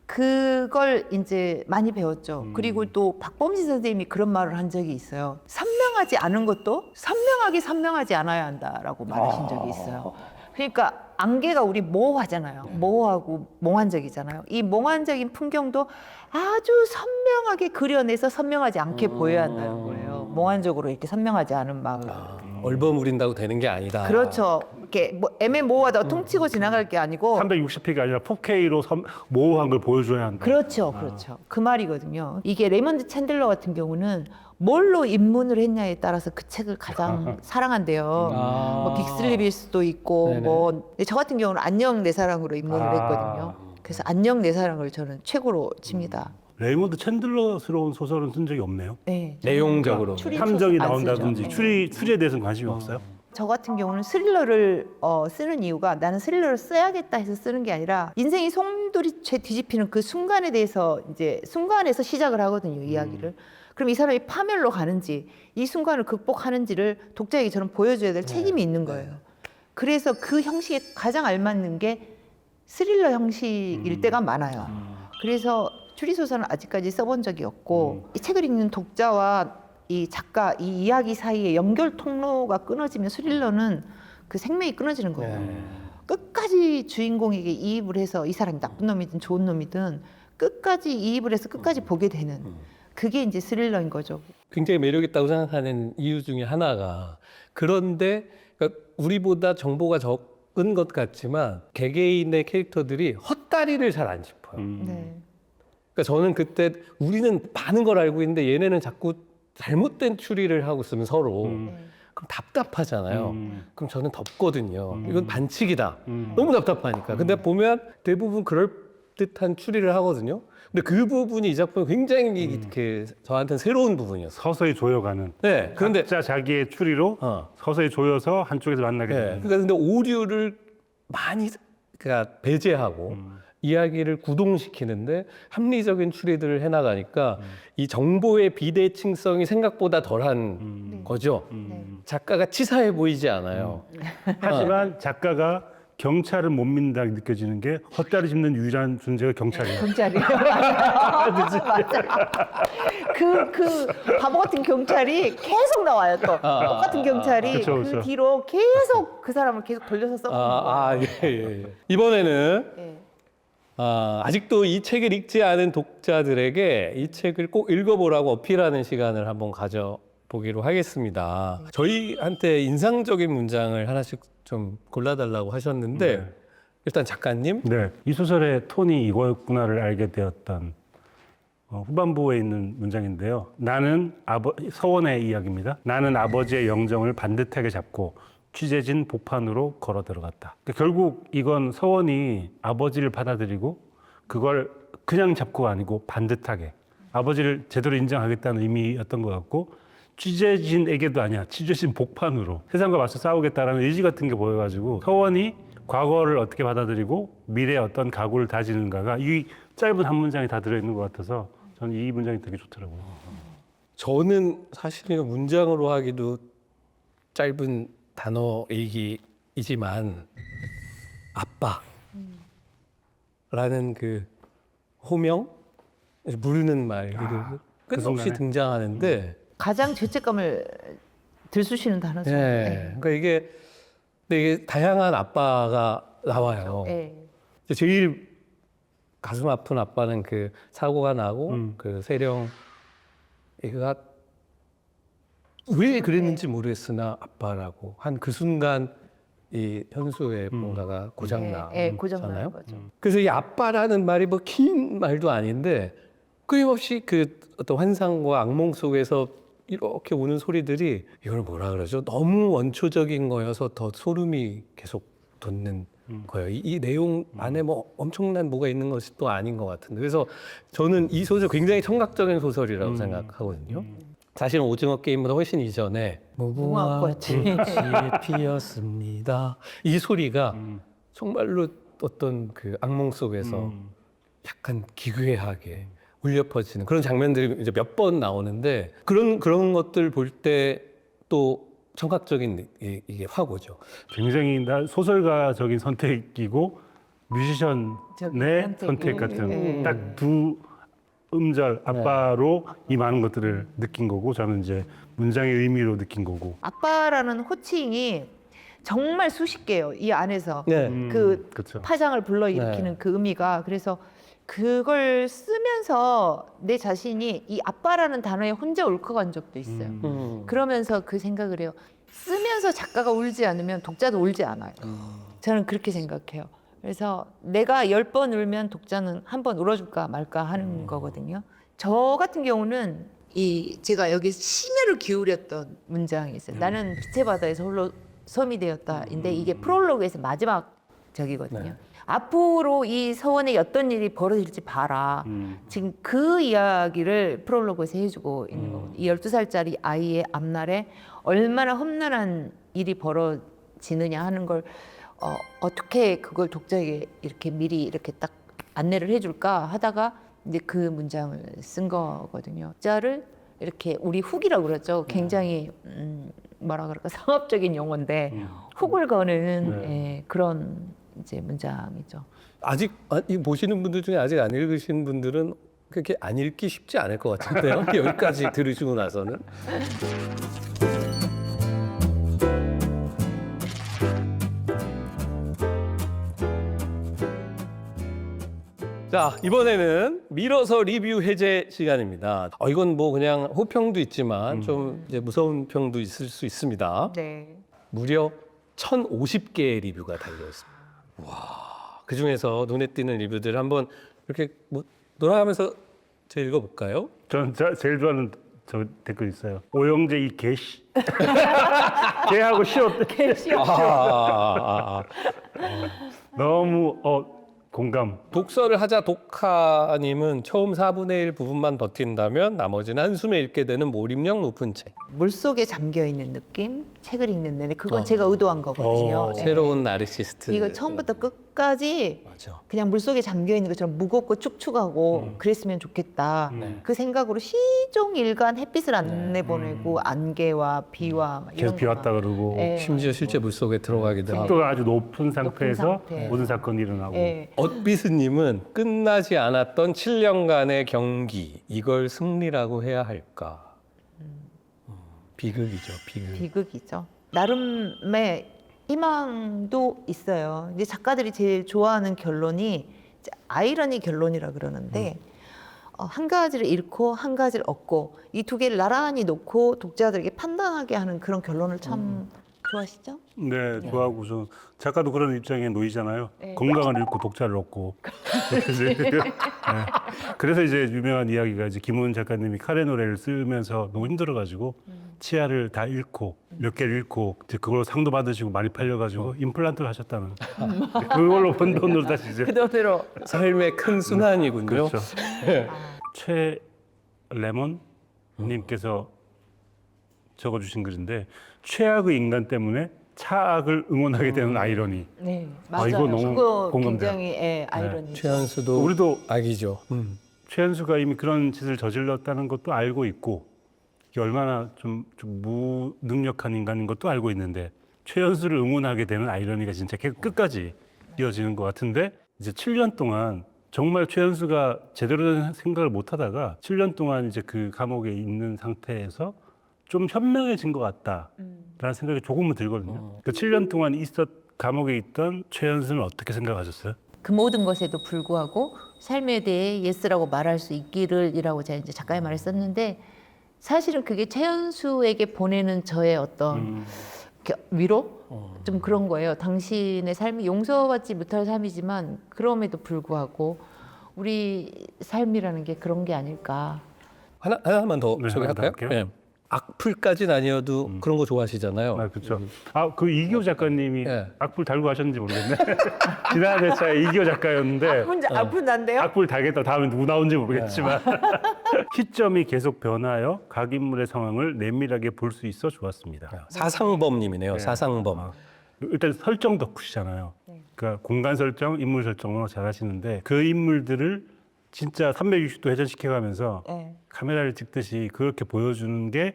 그걸 이제 많이 배웠죠. 그리고 또 박범진 선생님이 그런 말을 한 적이 있어요. 선명하지 않은 것도 선명하지 않아야 한다라고 말하신 적이 있어요. 그러니까 안개가 우리 모호하잖아요. 모호하고 몽환적이잖아요. 이 몽환적인 풍경도 아주 선명하게 그려내서 선명하지 않게 보여야 한다는 거예요. 몽환적으로 이렇게 선명하지 않은 마음. 얼버무린다고 되는 게 아니다. 그렇죠. 이렇게 뭐 애매모호하다 퉁치고 지나갈 게 아니고 360p가 아니라 4K로 모호한 걸 보여줘야 한다. 그렇죠. 그 말이거든요. 이게 레이먼드 챈들러 같은 경우는 뭘로 입문을 했냐에 따라서 그 책을 가장 사랑한대요. 뭐 빅슬립일 수도 있고 네네. 뭐 저 같은 경우는 안녕 내 사랑으로 입문을 했거든요. 그래서 안녕 내 사랑을 저는 최고로 칩니다. 레이먼드 챈들러스러운 소설은 쓴 적이 없네요. 네. 내용적으로. 추리 탐정이 소설 안 나온다든지 쓰죠. 추리에 대해서는 관심이 없어요. 저 같은 경우는 스릴러를 쓰는 이유가 나는 스릴러를 써야겠다 해서 쓰는 게 아니라 인생이 송두리째 뒤집히는 그 순간에 대해서 이제 순간에서 시작을 하거든요, 이야기를. 그럼 이 사람이 파멸로 가는지 이 순간을 극복하는지를 독자에게 저는 보여줘야 될 책임이 있는 거예요. 그래서 그 형식에 가장 알맞는 게 스릴러 형식일 때가 많아요. 그래서 추리소설은 아직까지 써본 적이 없고 이 책을 읽는 독자와 이 작가, 이 이야기 사이에 연결 통로가 끊어지면 스릴러는 그 생명이 끊어지는 거예요. 끝까지 주인공에게 이입을 해서 이 사람이 나쁜 놈이든 좋은 놈이든 끝까지 이입을 해서 끝까지 보게 되는 그게 이제 스릴러인 거죠. 굉장히 매력 있다고 생각하는 이유 중에 하나가 그런데 그러니까 우리보다 정보가 적은 것 같지만 개개인의 캐릭터들이 헛다리를 잘 안 짚어요. 네. 그러니까 저는 그때 우리는 많은 걸 알고 있는데 얘네는 자꾸 잘못된 추리를 하고 있으면 서로 그럼 답답하잖아요. 그럼 저는 덮거든요. 이건 반칙이다. 너무 답답하니까. 근데 보면 대부분 그럴 듯한 추리를 하거든요. 근데 그 부분이 이 작품 굉장히 이렇게 저한테는 새로운 부분이었어요. 서서히 조여가는. 네. 그런데 각자 자기의 추리로 서서히 조여서 한쪽에서 만나게 네. 되는. 그러니까 근데 오류를 많이 그러니까 배제하고 이야기를 구동시키는데 합리적인 추리들을 해나가니까 이 정보의 비대칭성이 생각보다 덜한 거죠. 작가가 치사해 보이지 않아요. 하지만 작가가 경찰을 못 믿는다고 느껴지는 게 헛다리 짚는 유일한 존재가 경찰이에요. 경찰이에요. 맞아요. 그 바보 같은 경찰이 계속 나와요 또. 똑같은 경찰이 그쵸, 그 그쵸. 뒤로 계속 그 사람을 계속 돌려서 썩는 거예요. 예. 이번에는 예. 아직도 이 책을 읽지 않은 독자들에게 이 책을 꼭 읽어보라고 어필하는 시간을 한번 가져보기로 하겠습니다. 저희한테 인상적인 문장을 하나씩 좀 골라달라고 하셨는데 네. 일단 작가님. 네, 이 소설의 톤이 이거였구나를 알게 되었던 후반부에 있는 문장인데요. 나는 서원의 이야기입니다. 나는 아버지의 영정을 반듯하게 잡고 취재진 복판으로 걸어 들어갔다. 그러니까 결국 이건 서원이 아버지를 받아들이고 그걸 그냥 잡고가 아니고 반듯하게 아버지를 제대로 인정하겠다는 의미였던 것 같고 취재진에게도 아니야. 취재진 복판으로 세상과 맞서 싸우겠다라는 의지 같은 게 보여가지고 서원이 과거를 어떻게 받아들이고 미래의 어떤 각오를 다지는가가 이 짧은 한 문장이 다 들어있는 것 같아서 저는 이 문장이 되게 좋더라고요. 저는 사실 이거 문장으로 하기도 짧은 단어 얘기이지만 아빠라는 그 호명 부르는 말 끝없이 순간에? 등장하는데 가장 죄책감을 들쑤시는 단어죠. 네. 그러니까 이게 다양한 아빠가 나와요. 예. 제일 가슴 아픈 아빠는 그 사고가 나고 그 세령 애가 왜 그랬는지 모르겠으나 아빠라고 한 그 순간 이 현수의 뭔가가 고장나잖아요. 예, 고장나는 거죠. 그래서 이 아빠라는 말이 뭐 긴 말도 아닌데 끊임없이 그 어떤 환상과 악몽 속에서 이렇게 오는 소리들이 이걸 뭐라 그러죠? 너무 원초적인 거여서 더 소름이 계속 돋는 거예요. 이 내용 안에 뭐 엄청난 뭐가 있는 것이 또 아닌 것 같은데 그래서 저는 이 소설 굉장히 청각적인 소설이라고 생각하거든요. 사실은 오징어 게임보다 훨씬 이전에 무궁화꽃이 피었습니다. 이 소리가 정말로 어떤 그 악몽 속에서 약간 기괴하게 울려 퍼지는 그런 장면들이 이제 몇 번 나오는데 그런 것들 볼 때 또 청각적인 이게 확 오죠. 굉장히 소설가적인 선택이고 뮤지션의 선택. 선택 같은 딱 두 음절 아빠로 이 많은 것들을 느낀 거고 저는 이제 문장의 의미로 느낀 거고 아빠라는 호칭이 정말 수십 개예요. 이 안에서 그 그쵸. 파장을 불러일으키는 그 의미가 그래서 그걸 쓰면서 내 자신이 이 아빠라는 단어에 혼자 울컥한 적도 있어요. 그러면서 그 생각을 해요. 쓰면서 작가가 울지 않으면 독자도 울지 않아요. 저는 그렇게 생각해요. 그래서 내가 10번 울면 독자는 한 번 울어줄까 말까 하는 거거든요. 저 같은 경우는 제가 여기 심혈을 기울였던 문장이 있어요. 나는 빛의 바다에서 홀로 섬이 되었다인데 이게 프롤로그에서 마지막 적이거든요. 앞으로 이 서원에 어떤 일이 벌어질지 봐라. 지금 그 이야기를 프롤로그에서 해주고 있는 거거든요. 이 12살짜리 아이의 앞날에 얼마나 험난한 일이 벌어지느냐 하는 걸 어떻게 그걸 독자에게 이렇게 미리 이렇게 딱 안내를 해줄까 하다가 이제 그 문장을 쓴 거거든요. 독자를 이렇게 우리 훅이라고 그러죠. 굉장히 뭐라 그럴까 상업적인 용어인데 훅을 거는 예, 그런 이제 문장이죠. 아직 이 보시는 분들 중에 아직 안 읽으신 분들은 그렇게 안 읽기 쉽지 않을 것 같은데요. 여기까지 들으시고 나서는. 자, 이번에는 밀어서 리뷰 해제 시간입니다. 이건 뭐 그냥 호평도 있지만 좀 이제 무서운 평도 있을 수 있습니다. 네. 무려 1,050개의 리뷰가 달려 있습니다. 와, 그 중에서 눈에 띄는 리뷰들 한번 이렇게 뭐 돌아가면서 제가 읽어볼까요? 저는 제일 좋아하는 저 댓글 있어요. 오영재 이 개씨. 개하고 쉬었대. 너무 공감. 독서를 하자 독하님은 처음 4분의 1 부분만 버틴다면 나머지는 한숨에 읽게 되는 몰입력 높은 책. 물속에 잠겨 있는 느낌, 책을 읽는 내내 그건 제가 의도한 거거든요. 네. 새로운 나르시스트. 이거 처음부터 끝까지 끝까지 맞아. 그냥 물속에 잠겨 있는 것처럼 무겁고 축축하고 그랬으면 좋겠다. 그 생각으로 시종일관 햇빛을 안 내보내고 안개와 비와 막 이런 계속 비왔다 거나. 그러고 예. 심지어 실제 물속에 들어가기도 하고. 속도가 아주 높은 상태에서 상태. 모든 사건이 일어나고. 예. 엇비스님은 끝나지 않았던 7년간의 경기 이걸 승리라고 해야 할까? 비극이죠, 비극. 비극이죠. 나름의 희망도 있어요. 이제 작가들이 제일 좋아하는 결론이 이제 아이러니 결론이라 그러는데 한 가지를 잃고 한 가지를 얻고 이 두 개를 나란히 놓고 독자들에게 판단하게 하는 그런 결론을 참 좋아하시죠? 네, 좋아하고 저 작가도 그런 입장에 놓이잖아요. 네. 건강을 잃고 독자를 얻고. 네. 그래서 이제 유명한 이야기가 이제 김훈 작가님이 카레 노래를 쓰면서 너무 힘들어가지고 치아를 다 잃고 몇 개를 잃고 이제 그걸로 상도 받으시고 많이 팔려가지고 임플란트를 하셨다는. 그걸로 번 돈으로 다시 이제. 그 돈으로 삶의 큰 순환이군요. 그렇죠. 최레몬님께서 적어주신 글인데 최악의 인간 때문에 차악을 응원하게 되는 아이러니. 네, 아, 맞아요. 이거 너무 그거 공감돼요. 굉장히 아이러니. 최한수도 우리도 악이죠. 최현수가 이미 그런 짓을 저질렀다는 것도 알고 있고 이게 얼마나 좀 무능력한 인간인 것도 알고 있는데 최현수를 응원하게 되는 아이러니가 진짜 끝까지 이어지는 것 같은데 이제 7년 동안 정말 최현수가 제대로 된 생각을 못 하다가 7년 동안 이제 그 감옥에 있는 상태에서 좀 현명해진 것 같다라는 생각이 조금은 들거든요. 그 7년 동안 감옥에 있던 최현수는 어떻게 생각하셨어요? 그 모든 것에도 불구하고 삶에 대해 예스라고 말할 수 있기를이라고 제가 이제 작가의 말을 썼는데 사실은 그게 최현수에게 보내는 저의 어떤 이렇게 위로 좀 그런 거예요. 당신의 삶이 용서받지 못할 삶이지만 그럼에도 불구하고 우리 삶이라는 게 그런 게 아닐까. 하나만 더 네, 소개할까요? 하나 더 할게요. 악플까지는 아니어도 그런 거 좋아하시잖아요. 아, 그렇죠. 아, 그 이기호 작가님이 네. 악플 달고 하셨는지 모르겠네. 지난 회차에 이기호 작가였는데 아픈 난데요? 악플 달겠다 다음에 누구 나온지 모르겠지만 시점이 계속 변하여 각 인물의 상황을 내밀하게 볼 수 있어 좋았습니다. 사상범님이네요. 네. 사상범. 일단 설정 덕후시잖아요. 그러니까 공간 설정, 인물 설정을 잘 하시는데 그 인물들을 진짜 360도 회전시켜가면서 네. 카메라를 찍듯이 그렇게 보여주는 게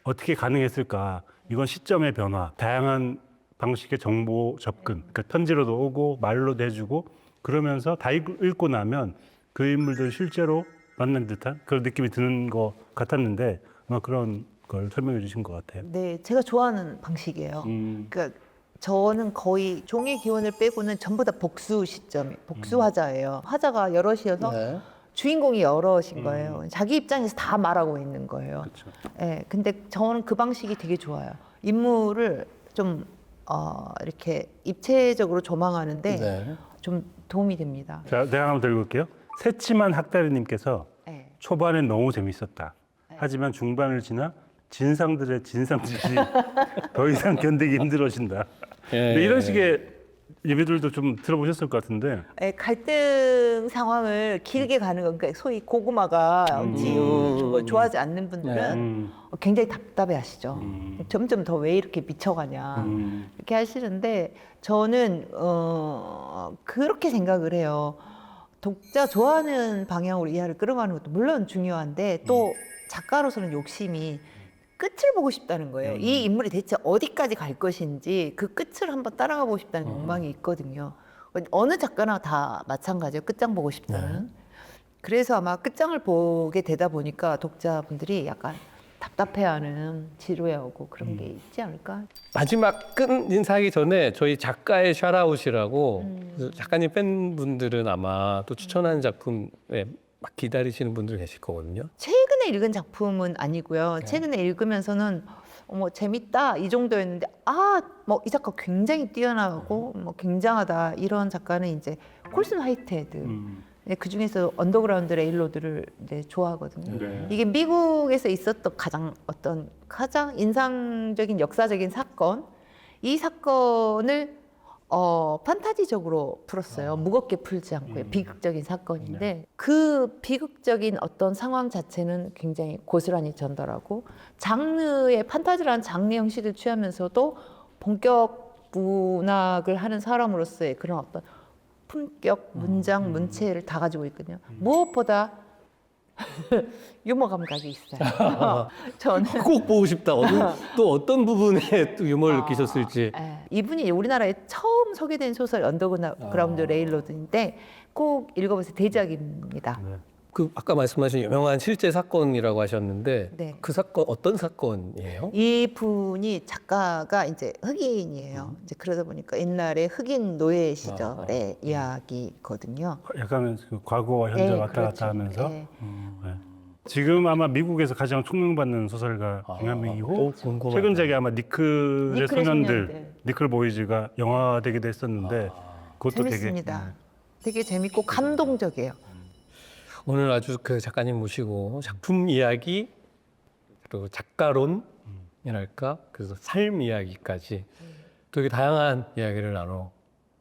어떻게 가능했을까? 이건 시점의 변화, 다양한 방식의 정보 접근, 그러니까 편지로도 오고 말로도 해주고 그러면서 다 읽고 나면 그 인물들 실제로 만난 듯한 그런 느낌이 드는 것 같았는데 아마 그런 걸 설명해 주신 것 같아요. 네, 제가 좋아하는 방식이에요. 그러니까 저는 거의 종이 기원을 빼고는 전부 다 복수 시점이 복수 화자예요. 화자가 여럿이어서 네. 주인공이 여럿인 거예요. 자기 입장에서 다 말하고 있는 거예요. 그렇죠. 예, 근데 저는 그 방식이 되게 좋아요. 인물을 좀 이렇게 입체적으로 조망하는데 네. 좀 도움이 됩니다. 자, 내가 한번 들고 올게요. 새침한 학다리님께서 예. 초반엔 너무 재밌었다. 하지만 중반을 지나 진상들의 진상짓이 더 이상 견디기 힘들어진다. 근데 이런 식의 예비들도 좀 들어보셨을 것 같은데. 예, 갈등 상황을 길게 가는 거, 그러니까 소위 고구마가 좋아하지 않는 분들은 굉장히 답답해하시죠. 점점 더 왜 이렇게 미쳐가냐 이렇게 하시는데 저는 그렇게 생각을 해요. 독자 좋아하는 방향으로 이해를 끌어가는 것도 물론 중요한데 또 작가로서는 욕심이 끝을 보고 싶다는 거예요. 이 인물이 대체 어디까지 갈 것인지 그 끝을 한번 따라가 보고 싶다는 욕망이 있거든요. 어느 작가나 다 마찬가지예요. 끝장 보고 싶다는. 그래서 아마 끝장을 보게 되다 보니까 독자분들이 약간 답답해하는 지루해하고 그런 게 있지 않을까? 마지막 끝 인사하기 전에 저희 작가의 샤라웃이라고 작가님 팬분들은 아마 또 추천하는 작품에 막 기다리시는 분들 계실 거거든요. 최근에 읽은 작품은 아니고요. 최근에 읽으면서는 재밌다 이 정도였는데 뭐 이 작가 굉장히 뛰어나고 뭐 굉장하다 이런 작가는 이제 콜슨 화이트헤드. 그 중에서 언더그라운드 레일로드를 좋아하거든요. 네. 이게 미국에서 있었던 가장 인상적인 역사적인 사건, 이 사건을 판타지적으로 풀었어요. 무겁게 풀지 않고요. 비극적인 사건인데 그 비극적인 어떤 상황 자체는 굉장히 고스란히 전달하고 장르의 판타지라는 장르 형식을 취하면서도 본격 문학을 하는 사람으로서의 그런 어떤 품격, 문장, 문체를 다 가지고 있거든요. 무엇보다 유머 감각이 있어요. 저는 꼭 보고 싶다. 또 어떤 부분에 또 유머를 느끼셨을지. 이분이 우리나라에 처음 소개된 소설 언더그라운드 레일로드인데 꼭 읽어보세요. 대작입니다. 네. 그 아까 말씀하신 유명한 실제 사건이라고 하셨는데 네. 그 사건 어떤 사건이에요? 이 분이 작가가 이제 흑인이에요. 이제 그러다 보니까 옛날에 흑인 노예 시절의 이야기거든요. 약간 그 과거와 현재 네, 왔다 갔다 그렇죠. 하면서 네. 네. 지금 아마 미국에서 가장 총명받는 소설가 중에 한 명이고 궁금하다. 최근작이 아마 니클의 니클의 소년들, 소년들. 니클 보이즈가 영화되기도 했었는데 그것도 재밌습니다. 되게 재밌고 감동적이에요. 오늘 아주 그 작가님 모시고 작품 이야기 그리고 작가론이랄까 그래서 삶 이야기까지 되게 다양한 이야기를 나눠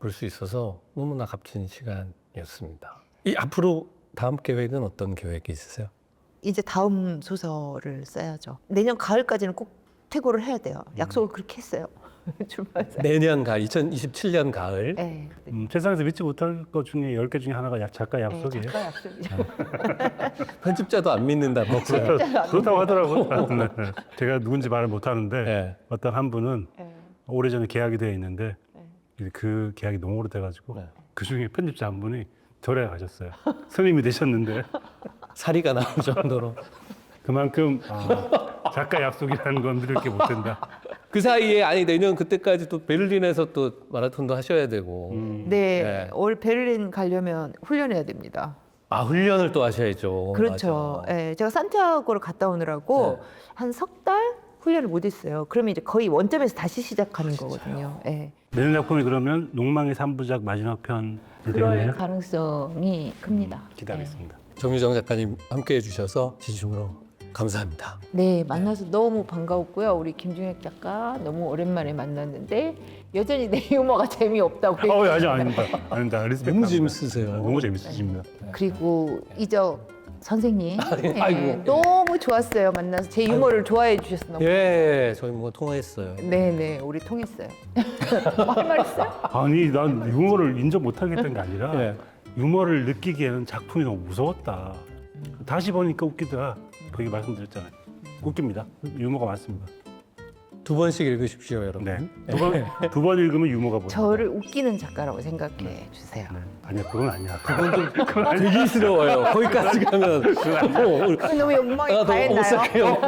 볼 수 있어서 너무나 값진 시간이었습니다. 이 앞으로 다음 계획은 어떤 계획이 있으세요? 이제 다음 소설을 써야죠. 내년 가을까지는 꼭 퇴고를 해야 돼요. 약속을 그렇게 했어요. 출판사. 내년 가을, 2027년 가을. 네. 세상에서 믿지 못할 것 중에 10개 중에 하나가 작가 약속이에요. 작가 약속이죠. 편집자도 안 믿는다. 그렇다고 하더라고요. 네. 제가 누군지 말을 못 하는데 네. 어떤 한 분은 네. 오래전에 계약이 되어 있는데 네. 그 계약이 너무 오래돼가지고 네. 그 중에 편집자 한 분이 절에 가셨어요. 스님이 되셨는데 사리가 나올 정도로. 그만큼 작가 약속이라는 건 믿을 게 못 된다. 그 사이에 아니 내년 그때까지 또 베를린에서 또 마라톤도 하셔야 되고. 네. 네. 올 베를린 가려면 훈련해야 됩니다. 아 훈련을 또 하셔야죠. 그렇죠. 맞아. 예, 제가 산티아고를 갔다 오느라고 네. 한 석 달 훈련을 못 했어요. 그러면 이제 거의 원점에서 다시 시작하는 거거든요. 예. 내년 작품이 그러면 녹망의 3부작 마지막 편이 되겠네요. 가능성이 큽니다. 기다리겠습니다. 정유정 작가님 함께해 주셔서 진심으로 감사합니다. 네, 만나서 너무 반가웠고요. 우리 김중혁 작가 너무 오랜만에 만났는데 여전히 내 유머가 재미없다고 아닙니다. 아닙니다. 리스펙트 너무 합니다. 재밌으세요. 너무 재밌으십니다. 그리고 이적 선생님 예, 아이고. 너무 좋았어요. 만나서 제 유머를 좋아해 주셔서 너무 예, 저희 뭐 통화했어요. 네네 우리 통했어요. 할 말 있어요? 아니 난 유머를 인정 못하겠다는 게 아니라 예. 유머를 느끼기에는 작품이 너무 무서웠다. 다시 보니까 웃기더라. 거기 말씀드렸잖아요. 웃깁니다. 유머가 많습니다. 두 번씩 읽으십시오, 여러분. 네. 두 번 읽으면 유머가 보여요. 저를 웃기는 작가라고 생각해 주세요. 네. 아니야, 그건 아니야. 되기스러워요. 거기까지 가면 너무 욕망이 너무 과했나요? 오싹해요.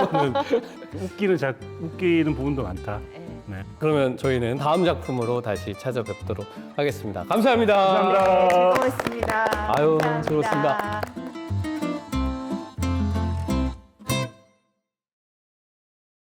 웃기는 부분도 많다. 네. 그러면 저희는 다음 작품으로 다시 찾아뵙도록 하겠습니다. 감사합니다. 감사합니다. 고맙습니다. 아유, 감사합니다. 즐거웠습니다.